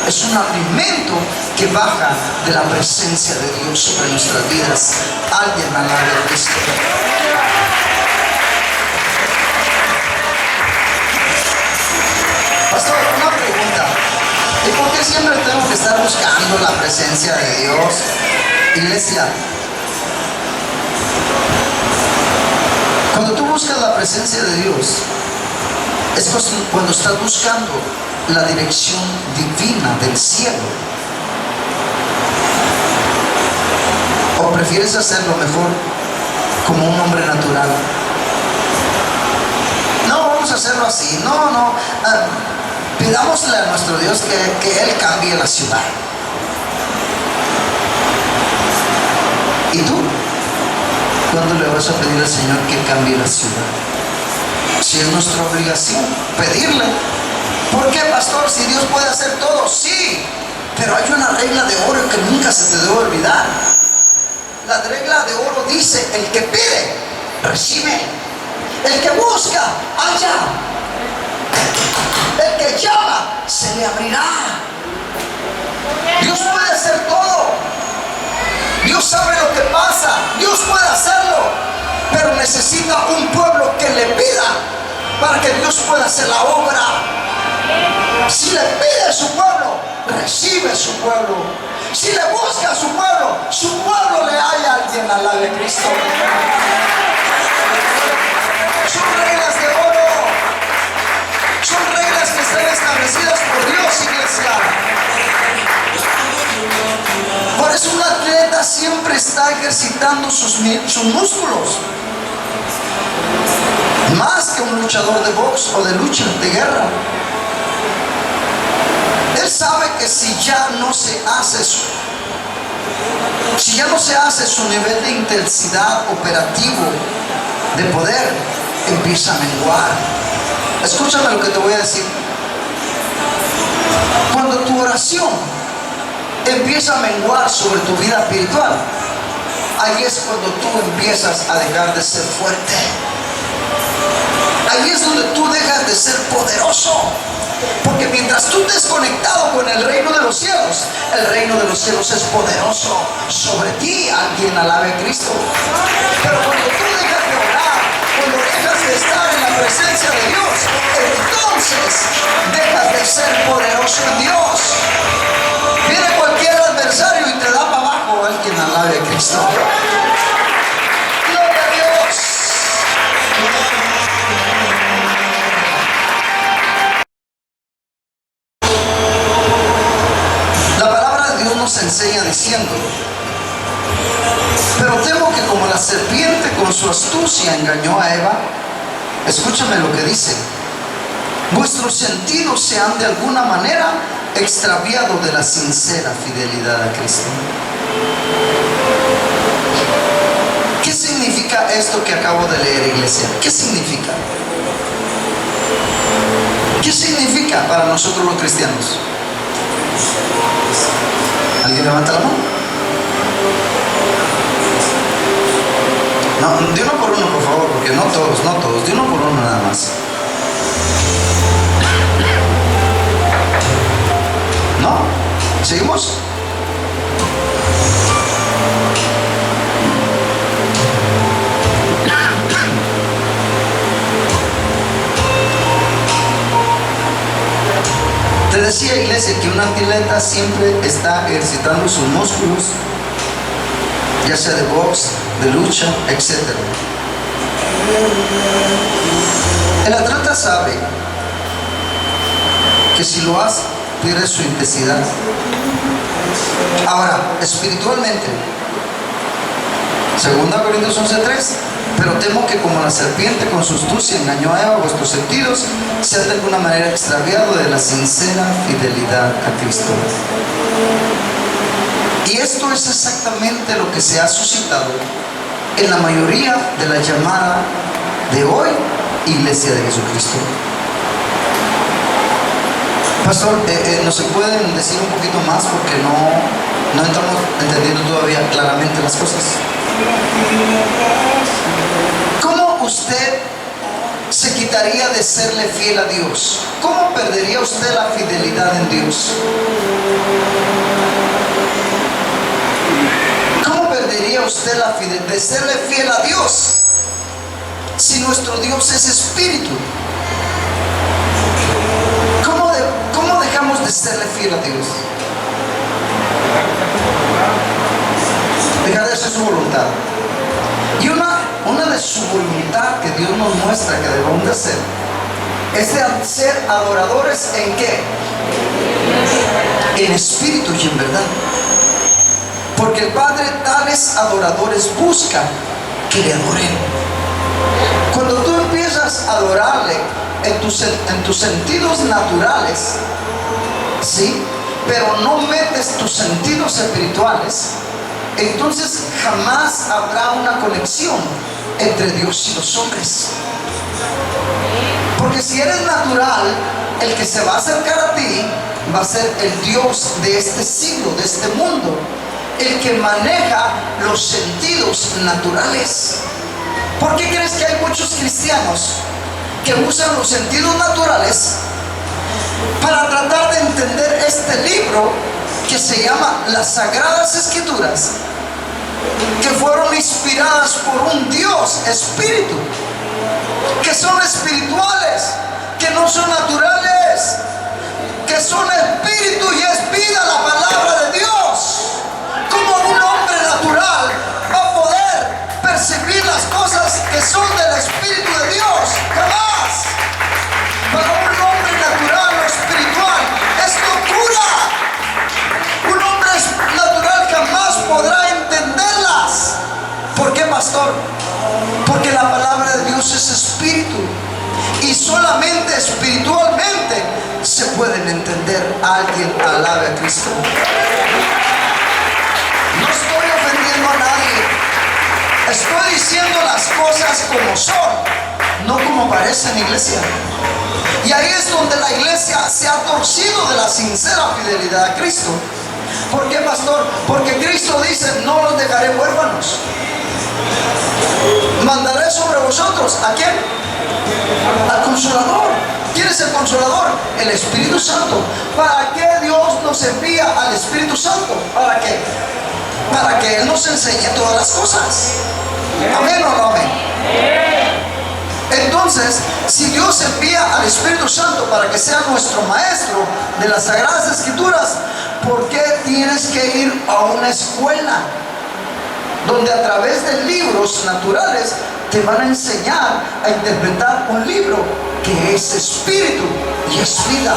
es un alimento que baja de la presencia de Dios sobre nuestras vidas. Alguien alabe a Cristo. Pastor, una pregunta. ¿Y por qué siempre tengo que estar buscando la presencia de Dios? Iglesia, cuando tú buscas la presencia de Dios, es cuando estás buscando la dirección divina del cielo. ¿O prefieres hacerlo mejor como un hombre natural? No, vamos a hacerlo así. No. Pidámosle a nuestro Dios que Él cambie la ciudad. ¿Y tú? ¿Cuándo le vas a pedir al Señor que cambie la ciudad? Si es nuestra obligación pedirle. ¿Por qué, pastor? Si Dios puede hacer todo, sí. Pero hay una regla de oro que nunca se te debe olvidar. La regla de oro dice: el que pide, recibe. El que busca, halla. El que llama, se le abrirá. Dios puede hacer todo. Dios sabe lo que pasa. Dios puede hacerlo. Pero necesita un pueblo que le pida para que Dios pueda hacer la obra. Si le pide a su pueblo, recibe su pueblo. Si le busca a su pueblo le halla. Alguien alabe a Cristo. Son reglas de oro. Son reglas que están establecidas por Dios, iglesia. Por eso un atleta siempre está ejercitando sus músculos. Más que un luchador de box o de lucha de guerra. Él sabe que si ya no se hace su nivel de intensidad operativo, de poder, empieza a menguar. Escúchame lo que te voy a decir. Cuando tu oración empieza a menguar sobre tu vida espiritual, ahí es cuando tú empiezas a dejar de ser fuerte. Ahí es donde tú dejas de ser poderoso. Porque mientras tú estés conectado con el reino de los cielos, el reino de los cielos es poderoso sobre ti. Alguien alabe a Cristo. Pero cuando tú dejas de orar, cuando dejas de estar en la presencia de Dios, entonces dejas de ser poderoso en Dios. Viene cualquier adversario y te da para abajo. Alguien alabe a Cristo. Gloria a Dios. Nos enseña diciendo: pero temo que como la serpiente con su astucia engañó a Eva, escúchame lo que dice, vuestros sentidos se han de alguna manera extraviado de la sincera fidelidad a Cristo. ¿Qué significa esto que acabo de leer, iglesia? ¿Qué significa? ¿Qué significa para nosotros los cristianos? ¿Alguien levanta la mano? No, de uno por uno, por favor, porque no todos, de uno por uno nada más. ¿No? ¿Seguimos? Te decía, iglesia, que un atleta siempre está ejercitando sus músculos, ya sea de box, de lucha, etc. El atleta sabe que si lo hace, pierde su intensidad. Ahora, espiritualmente, 2 Corintios 11:3, pero temo que como la serpiente con su astucia engañó a Eva, vuestros sentidos sean de alguna manera extraviados de la sincera fidelidad a Cristo. Y esto es exactamente lo que se ha suscitado en la mayoría de la llamada de hoy, Iglesia de Jesucristo. Pastor, ¿nos se pueden decir un poquito más? Porque no estamos entendiendo todavía claramente las cosas. ¿Cómo usted se quitaría de serle fiel a Dios? ¿Cómo perdería usted la fidelidad en Dios? ¿Cómo perdería usted la fidelidad de serle fiel a Dios si nuestro Dios es espíritu? ¿Cómo dejamos de serle fiel a Dios? Dejar de hacer su voluntad. Y una de su voluntad que Dios nos muestra que debemos de hacer es de ser adoradores ¿en qué? En espíritu y en verdad. Porque el Padre tales adoradores busca que le adoren. Cuando tú empiezas a adorarle en tus sentidos naturales, ¿sí? Pero no metes tus sentidos espirituales, entonces jamás habrá una conexión entre Dios y los hombres. Porque si eres natural, el que se va a acercar a ti va a ser el Dios de este siglo, de este mundo, el que maneja los sentidos naturales. ¿Por qué crees que hay muchos cristianos que usan los sentidos naturales para tratar de entender este libro que se llama las Sagradas Escrituras, que fueron inspiradas por un Dios espíritu, que son espirituales, que no son naturales, que son espíritu y es vida la palabra de Dios? ¿Cómo un hombre natural va a poder percibir las cosas que son del espíritu de Dios? Jamás. Para un hombre natural o espiritual es locura. Un hombre natural jamás podrá entenderlas. ¿Por qué, pastor? Porque la palabra de Dios es espíritu y solamente espiritualmente se pueden entender. Alguien alabe a Cristo. No estoy ofendiendo a nadie, estoy diciendo las cosas como son, no como parecen, iglesia. Y ahí es donde la iglesia se ha torcido de la sincera fidelidad a Cristo. ¿Por qué, pastor? Porque Cristo dice: no los dejaré huérfanos, mandaré sobre vosotros ¿a quién? Al Consolador. ¿Quién es el Consolador? El Espíritu Santo. ¿Para qué Dios nos envía al Espíritu Santo? ¿Para qué? Para que Él nos enseñe todas las cosas. ¿Amén o no amén? Entonces, si Dios envía al Espíritu Santo para que sea nuestro maestro de las Sagradas Escrituras, ¿por qué tienes que ir a una escuela donde a través de libros naturales te van a enseñar a interpretar un libro que es espíritu y es vida?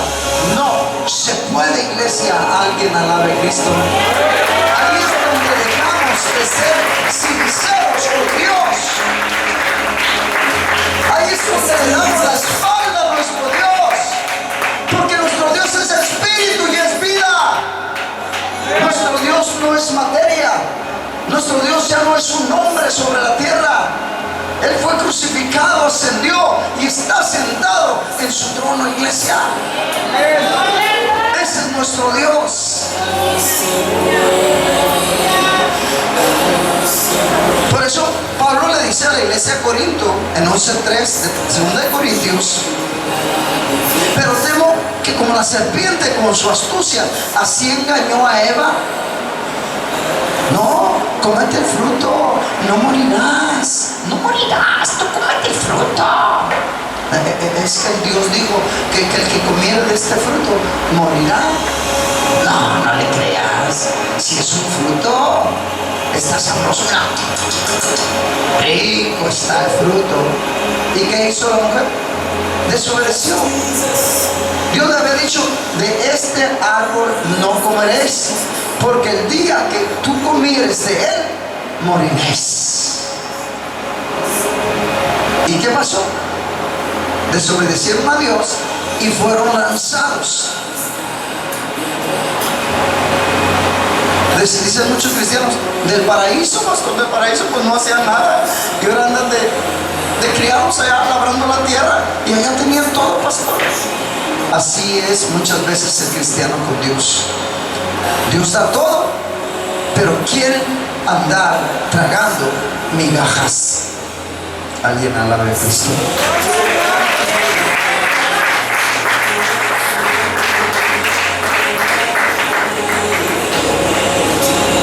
No se puede, iglesia. Alguien alabe a Cristo. Ahí es donde dejamos de ser sinceros con Dios. Ahí es donde le damos la espalda a nuestro Dios, porque nuestro Dios es espíritu y es vida. Nuestro Dios no es materia. Nuestro Dios ya no es un hombre sobre la tierra. Él fue crucificado, ascendió y está sentado en su trono, iglesia. Ese es nuestro Dios. Por eso Pablo le dice a la iglesia de Corinto en 11:3 de 2 de Corintios: pero temo que como la serpiente con su astucia así engañó a Eva. No, cómete el fruto, no morirás. No morirás, tú cómete el fruto. Es que Dios dijo que el que comiera de este fruto morirá. No, no le creas. Si es un fruto, está sabroso. Rico está el fruto. ¿Y qué hizo la mujer? Desobedeció. Dios le había dicho: de este árbol no comeréis, porque el día que tú comieres de él, moriréis. ¿Y qué pasó? Desobedecieron a Dios y fueron lanzados. Dicen muchos cristianos: del paraíso, pastor, del paraíso pues no hacían nada, y ahora andan de criados allá labrando la tierra, y allá tenían todo, pastor. Así es muchas veces el cristiano con Dios. Dios da todo, pero quieren andar tragando migajas. Alguien alabe a Cristo.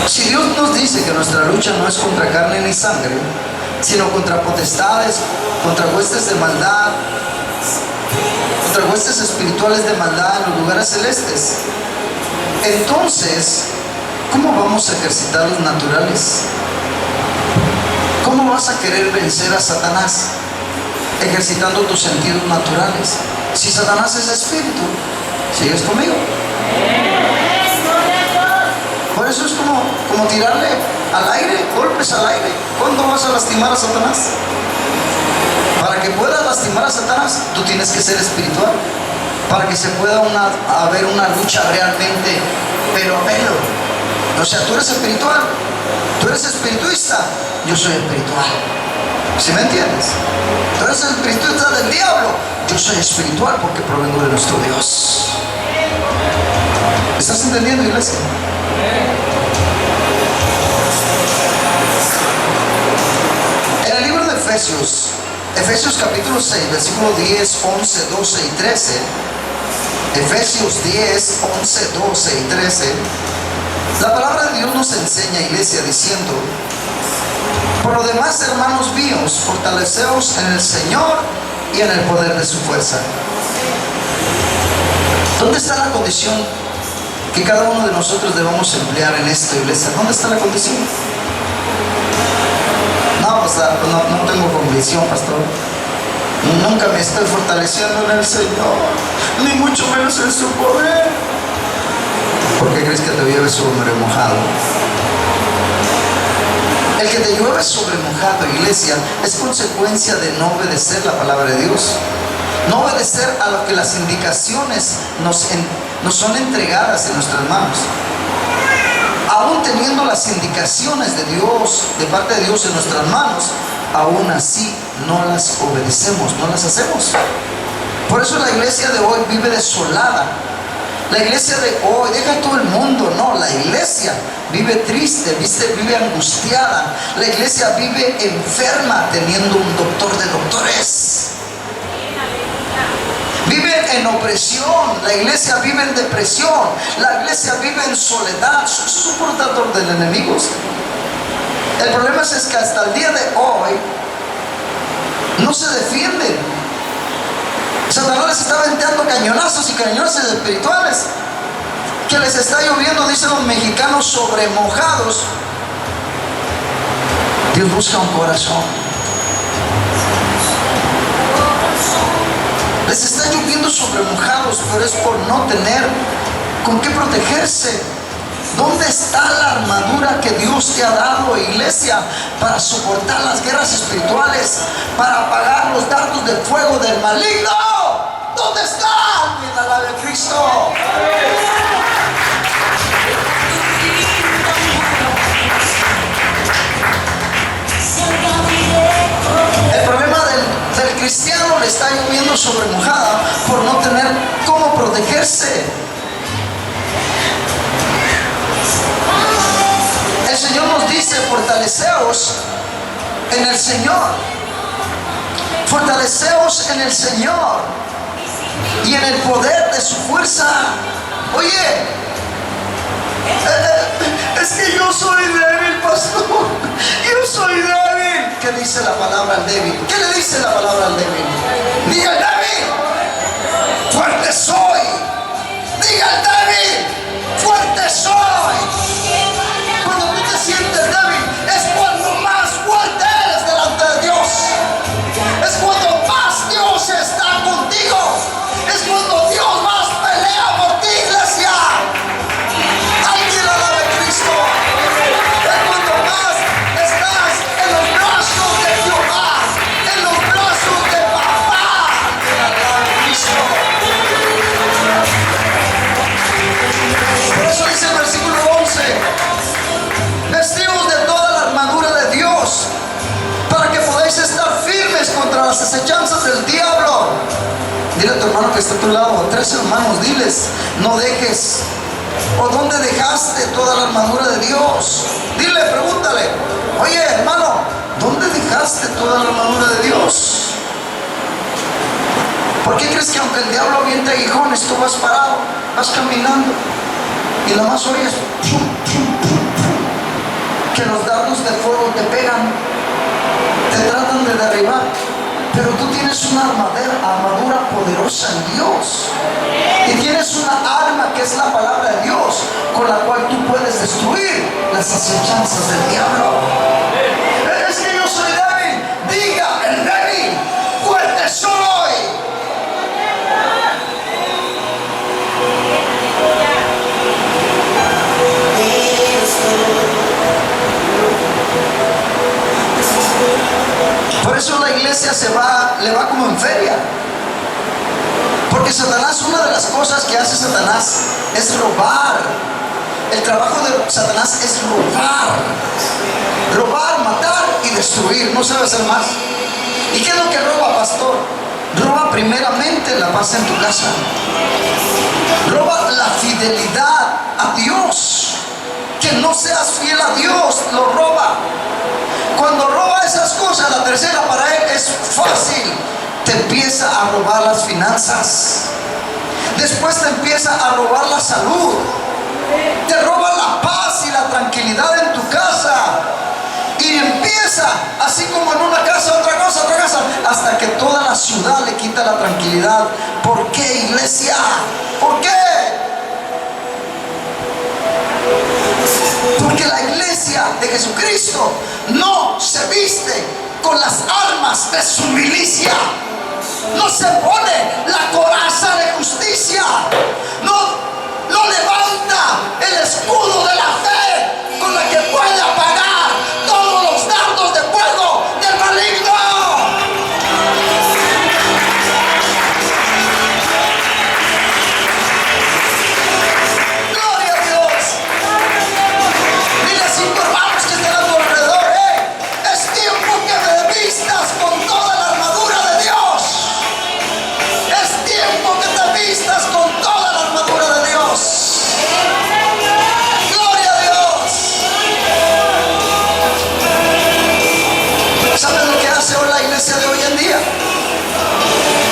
Si Dios nos dice que nuestra lucha no es contra carne ni sangre, sino contra potestades, contra huestes de maldad, contra huestes espirituales de maldad en los lugares celestes, entonces, ¿cómo vamos a ejercitar los naturales? ¿Cómo vas a querer vencer a Satanás ejercitando tus sentidos naturales? Si Satanás es espíritu, ¿sigues conmigo? Por eso es como tirarle al aire, golpes al aire. ¿Cuándo vas a lastimar a Satanás? Para que puedas lastimar a Satanás, tú tienes que ser espiritual. Para que se pueda haber una lucha realmente pelo a pelo. O sea, tú eres espiritual, tú eres espiritista, yo soy espiritual. ¿Sí me entiendes? Tú eres espiritista del diablo, yo soy espiritual porque provengo de nuestro Dios. ¿Estás entendiendo, iglesia? En el libro de Efesios capítulo 6, versículos 10, 11, 12 y 13, Efesios 10, 11, 12 y 13, la palabra de Dios nos enseña, iglesia, diciendo: por lo demás, hermanos míos, fortaleceos en el Señor y en el poder de su fuerza. ¿Dónde está la condición que cada uno de nosotros debemos emplear en esto, iglesia? ¿Dónde está la condición? No, pastor, no tengo convicción, pastor. Nunca me estoy fortaleciendo en el Señor, ni mucho menos en su poder. ¿Por qué crees que te llueve sobre mojado? El que te llueve sobre mojado, iglesia, es consecuencia de no obedecer la palabra de Dios. No obedecer a lo que las indicaciones nos son entregadas en nuestras manos. Aún teniendo las indicaciones de Dios, de parte de Dios en nuestras manos, aún así no las obedecemos, no las hacemos. Por eso la iglesia de hoy vive desolada. La iglesia de hoy, deja todo el mundo, no, la iglesia vive triste, vive angustiada. La iglesia vive enferma teniendo un doctor de doctores. Vive en opresión, la iglesia vive en depresión, la iglesia vive en soledad. Eso es un portador del enemigo. El problema es que hasta el día de hoy no se defienden. Satanás les está aventando cañonazos y cañonazos espirituales que les está lloviendo, dicen los mexicanos, sobre mojados. Dios busca un corazón. Les está lloviendo sobre mojados, pero es por no tener con qué protegerse. ¿Dónde está la armadura que Dios te ha dado, iglesia, para soportar las guerras espirituales, para apagar los dardos de fuego del maligno? ¿Dónde está? Alguien alabe a Cristo. El problema del cristiano le está lloviendo sobre mojada por no tener cómo protegerse. El Señor nos dice: fortaleceos en el Señor. Fortaleceos en el Señor y en el poder de su fuerza. Oye, es que yo soy débil, pastor. Yo soy débil. ¿Qué dice la palabra al débil? ¿Qué le dice la palabra al débil? Diga: el débil, fuerte soy. Diga: el débil, fuerte soy. Cuando tú te sientes débil, es cuando más fuerte eres delante de Dios. Es cuando más Dios está contigo. Es cuando Dios más pelea por ti, iglesia. Alguien alabe a Cristo. Es cuando más estás en los brazos de Jehová, en los brazos de papá. Alguien alabe a Cristo. hermano que está a tu lado, a 3 hermanos, diles, no dejes. ¿O dónde dejaste toda la armadura de Dios? Dile, pregúntale, oye hermano, ¿dónde dejaste toda la armadura de Dios? ¿Por qué crees que aunque el diablo aviente aguijones, tú vas parado, vas caminando y nada más oyes que los dardos de fuego te pegan, te tratan de derribar? Pero tú tienes una armadura poderosa en Dios. Y tienes una arma que es la palabra de Dios, con la cual tú puedes destruir las acechanzas del diablo. Es que yo soy débil. Diga, el débil, fuerte soy. Por eso la iglesia le va como en feria. Porque Satanás, una de las cosas que hace Satanás es robar. El trabajo de Satanás es robar, matar y destruir. No sabe hacer más. ¿Y qué es lo que roba, pastor? Roba primeramente la paz en tu casa. Roba la fidelidad a Dios. Que no seas fiel a Dios, lo roba. Cuando roba esas cosas, la tercera para él es fácil. Te empieza a robar las finanzas. Después te empieza a robar la salud. Te roba la paz y la tranquilidad en tu casa. Y empieza, así como en una casa, otra casa, hasta que toda la ciudad le quita la tranquilidad. ¿Por qué, iglesia? ¿Por qué? Porque la iglesia de Jesucristo no se viste con las armas de su milicia. No se pone la coraza de justicia. No levanta el escudo de la fe con la que puede apagar todos los dardos de fuego del maligno. Gloria a Dios. Dile a 5 hermanos que están a tu alrededor, es tiempo que me vistas con toda la armadura de Dios. Es tiempo que te vistas con toda la armadura de Dios. Gloria a Dios. ¿Sabes lo que hace hoy la iglesia de hoy en día?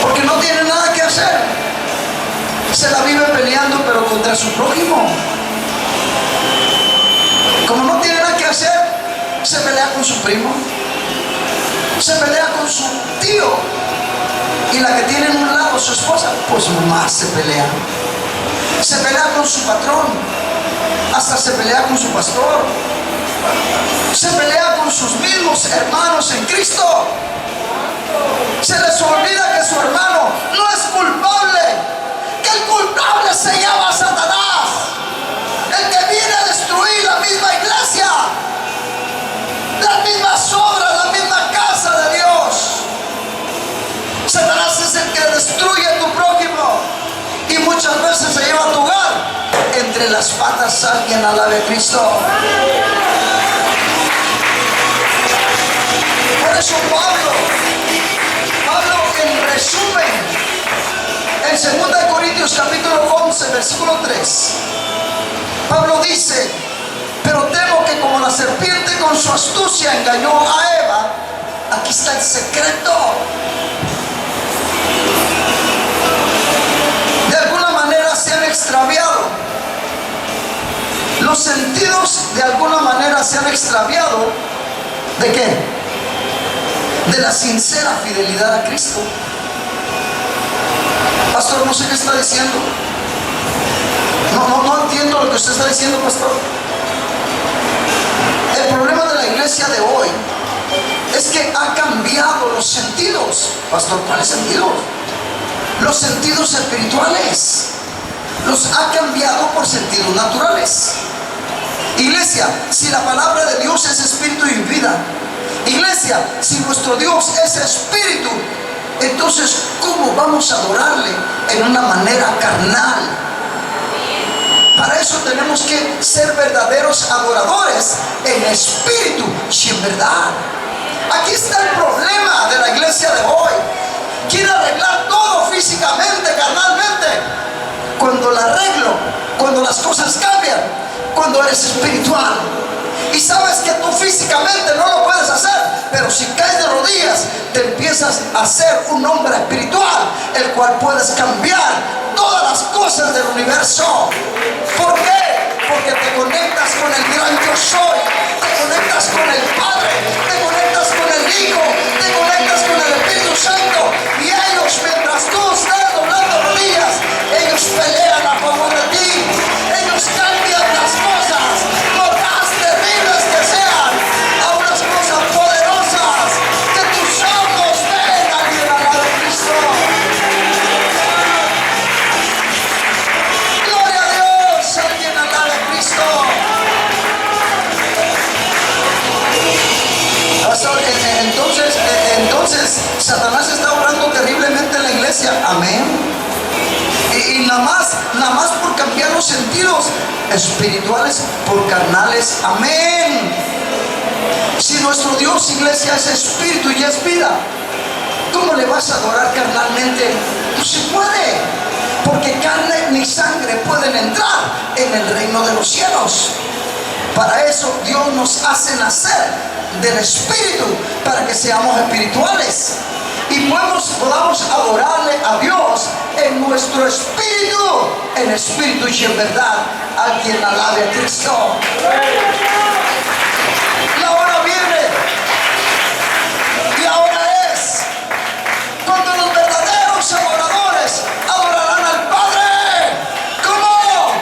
Porque no tiene nada que hacer. Se la vive peleando, pero contra su prójimo. Como no tiene nada que hacer, se pelea con su primo, se pelea con su tío, y la que tiene en un lado, su esposa, pues más se pelea con su patrón, hasta se pelea con su pastor, se pelea con sus mismos hermanos en Cristo. Se les olvida que su hermano no es culpable, que el culpable se llama Satanás, el que viene a destruir la misma iglesia, las mismas obras, la misma casa de Dios. Satanás es el que destruye a tu prójimo y muchas veces se lleva a tu hogar. Entre las patas alguien alabe a Cristo. Por eso Pablo en resumen, en 2 Corintios capítulo 11 versículo 3, Pablo dice: pero temo que como la serpiente con su astucia engañó a Eva, aquí está el secreto. De alguna manera se han extraviado. Los sentidos de alguna manera se han extraviado. ¿De qué? De la sincera fidelidad a Cristo. Pastor, no sé qué está diciendo. No entiendo lo que usted está diciendo, pastor. El problema de la iglesia de hoy es que ha cambiado los sentidos. Pastor, ¿cuáles sentidos? Los sentidos espirituales los ha cambiado por sentidos naturales. Iglesia, si la palabra de Dios es espíritu y vida, iglesia, si nuestro Dios es espíritu, entonces ¿cómo vamos a adorarle en una manera carnal? Para eso tenemos que ser verdaderos adoradores en espíritu y en verdad. Aquí está el problema de la iglesia de hoy, quiere arreglar todo físicamente, carnalmente. Cuando la arreglo, cuando las cosas cambian, cuando eres espiritual. Y sabes que tú físicamente no lo puedes hacer, pero si caes de rodillas, te empiezas a ser un hombre espiritual, el cual puedes cambiar todas las cosas del universo. ¿Por qué? Porque te conectas con el gran yo soy, te conectas con el Padre, te conectas con el Hijo, te conectas con el Espíritu Santo. Y ellos, mientras tú estés doblando rodillas, ellos pelean a favor de ti. Ellos cambian las cosas, por más terribles que sean, a unas cosas poderosas. Que tus ojos ven a la de Cristo. Gloria a Dios, alguien a la de Cristo. Entonces Satanás está obrando terriblemente en la iglesia. Amén. Y nada más por cambiar los sentidos espirituales por carnales. Amén. Si nuestro Dios, iglesia, es espíritu y es vida, ¿cómo le vas a adorar carnalmente? No se puede, porque carne ni sangre pueden entrar en el reino de los cielos. Para eso Dios nos hace nacer del espíritu, para que seamos espirituales y podamos adorarle a Dios en nuestro espíritu, en espíritu y en verdad. Alguien alabe a Cristo. La hora viene y ahora es cuando los verdaderos adoradores adorarán al Padre. ¿Cómo?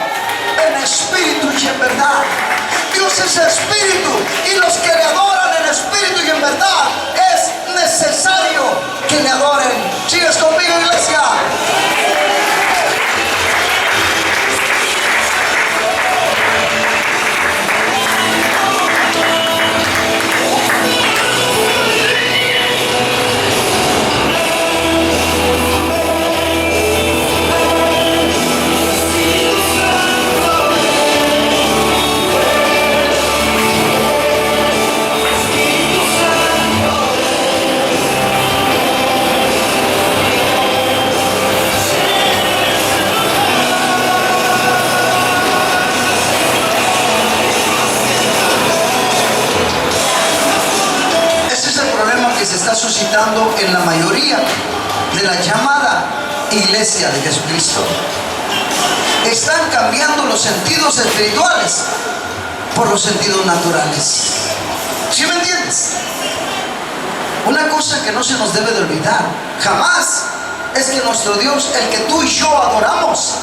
En espíritu y en verdad. Dios es espíritu, y los que le adoran en espíritu y en verdad es necesario que le adoren. ¿Sigues conmigo, iglesia? Suscitando en la mayoría de la llamada iglesia de Jesucristo. Están cambiando los sentidos espirituales por los sentidos naturales. ¿Sí me entiendes? Una cosa que no se nos debe de olvidar jamás es que nuestro Dios, el que tú y yo adoramos,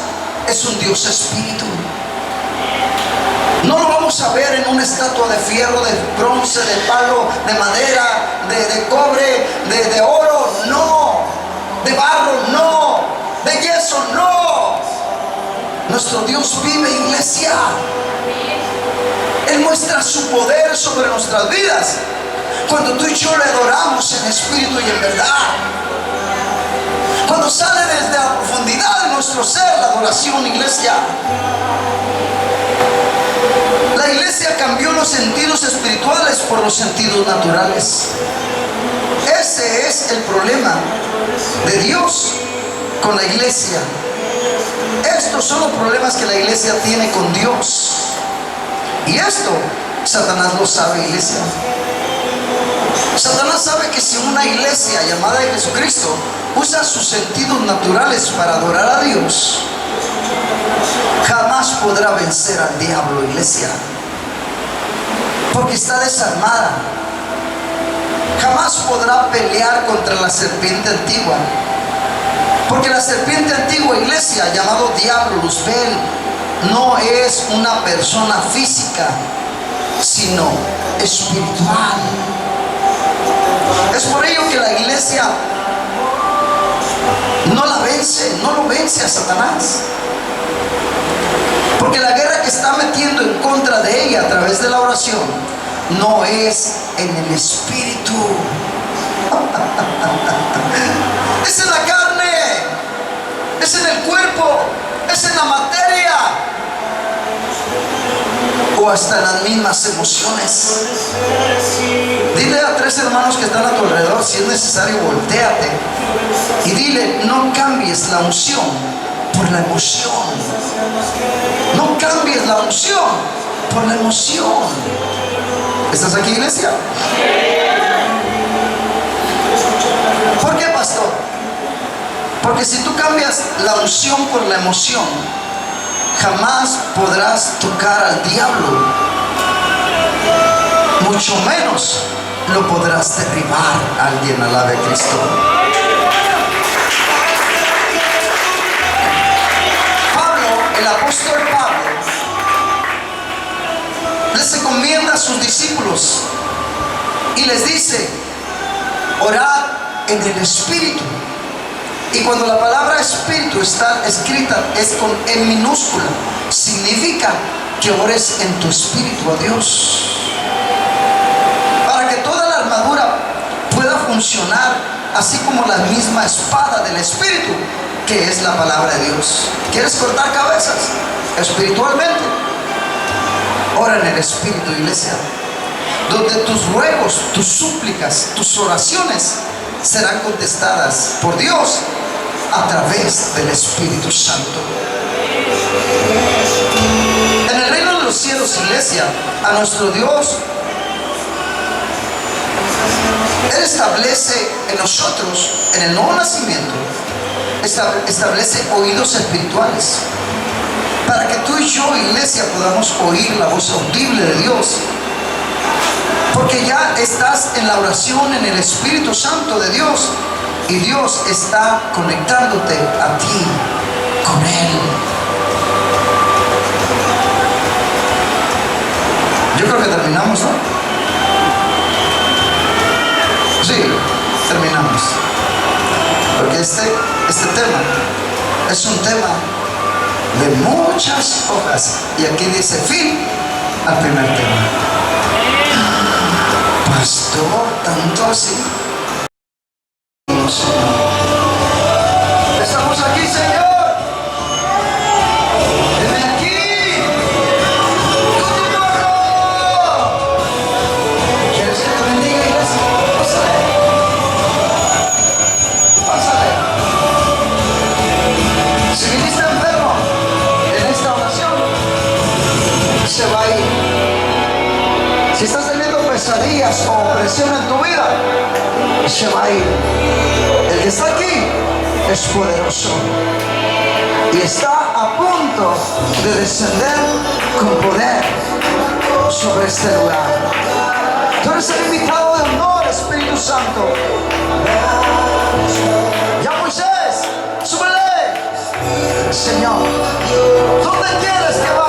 es un Dios espíritu. No lo vamos a ver en una estatua de fierro, de bronce, de palo, de madera, de cobre, de oro, no. De barro, no. De yeso, no. Nuestro Dios vive, iglesia. Él muestra su poder sobre nuestras vidas cuando tú y yo le adoramos en espíritu y en verdad. Cuando sale desde la profundidad de nuestro ser la adoración, iglesia. La iglesia cambió los sentidos espirituales por los sentidos naturales. Ese es el problema de Dios con la iglesia. Estos son los problemas que la iglesia tiene con Dios. Y esto Satanás lo sabe, iglesia. Satanás sabe que si una iglesia llamada de Jesucristo usa sus sentidos naturales para adorar a Dios, jamás podrá vencer al diablo, iglesia, porque está desarmada. Jamás podrá pelear contra la serpiente antigua, porque la serpiente antigua, iglesia, llamado diablo, Luzbel, no es una persona física, sino espiritual. Es por ello que la iglesia no lo vence a Satanás. Porque la guerra que está metiendo en contra de ella a través de la oración no es en el espíritu. Es en la carne, es en el cuerpo, es en la materia, o hasta en las mismas emociones. Dile a tres tres hermanos que están a tu alrededor, si es necesario, voltéate y dile, no cambies la unción por la emoción. No cambies la unción por la emoción. ¿Estás aquí, iglesia? ¿Por qué, pastor? Porque si tú cambias la unción por la emoción, jamás podrás tocar al diablo, mucho menos lo podrás derribar. Alguien alabe a Cristo. Pablo, el apóstol Pablo, les encomienda a sus discípulos y les dice, orad en el Espíritu. Y cuando la palabra Espíritu está escrita en minúscula, significa que ores en tu espíritu a Dios, para que toda la armadura pueda funcionar, así como la misma espada del Espíritu, que es la palabra de Dios. ¿Quieres cortar cabezas espiritualmente? Ora en el Espíritu, iglesia, donde tus ruegos, tus súplicas, tus oraciones serán contestadas por Dios a través del Espíritu Santo. En el reino de los cielos, iglesia, a nuestro Dios, Él establece en nosotros, en el nuevo nacimiento, establece oídos espirituales, para que tú y yo, iglesia, podamos oír la voz audible de Dios. Porque ya estás en la oración, en el Espíritu Santo de Dios, y Dios está conectándote a ti con Él. Yo creo que terminamos, ¿no? Sí, terminamos. Porque este tema es un tema de muchas hojas. Y aquí dice fin al primer tema. Pastor, tanto así. Estamos aquí, Señor. Ven aquí. Con tu pueblo. ¿Quieres que te bendiga, iglesia? Pásale. Pásale. Si viniste enfermo en esta oración, se va a ir. Si estás teniendo pesadillas o opresión en tu vida, se va a ir. El que está aquí es poderoso y está a punto de descender con poder sobre este lugar. Tú eres el invitado de honor, Espíritu Santo. Ya, Moisés, súbele. Señor, ¿dónde quieres que vaya?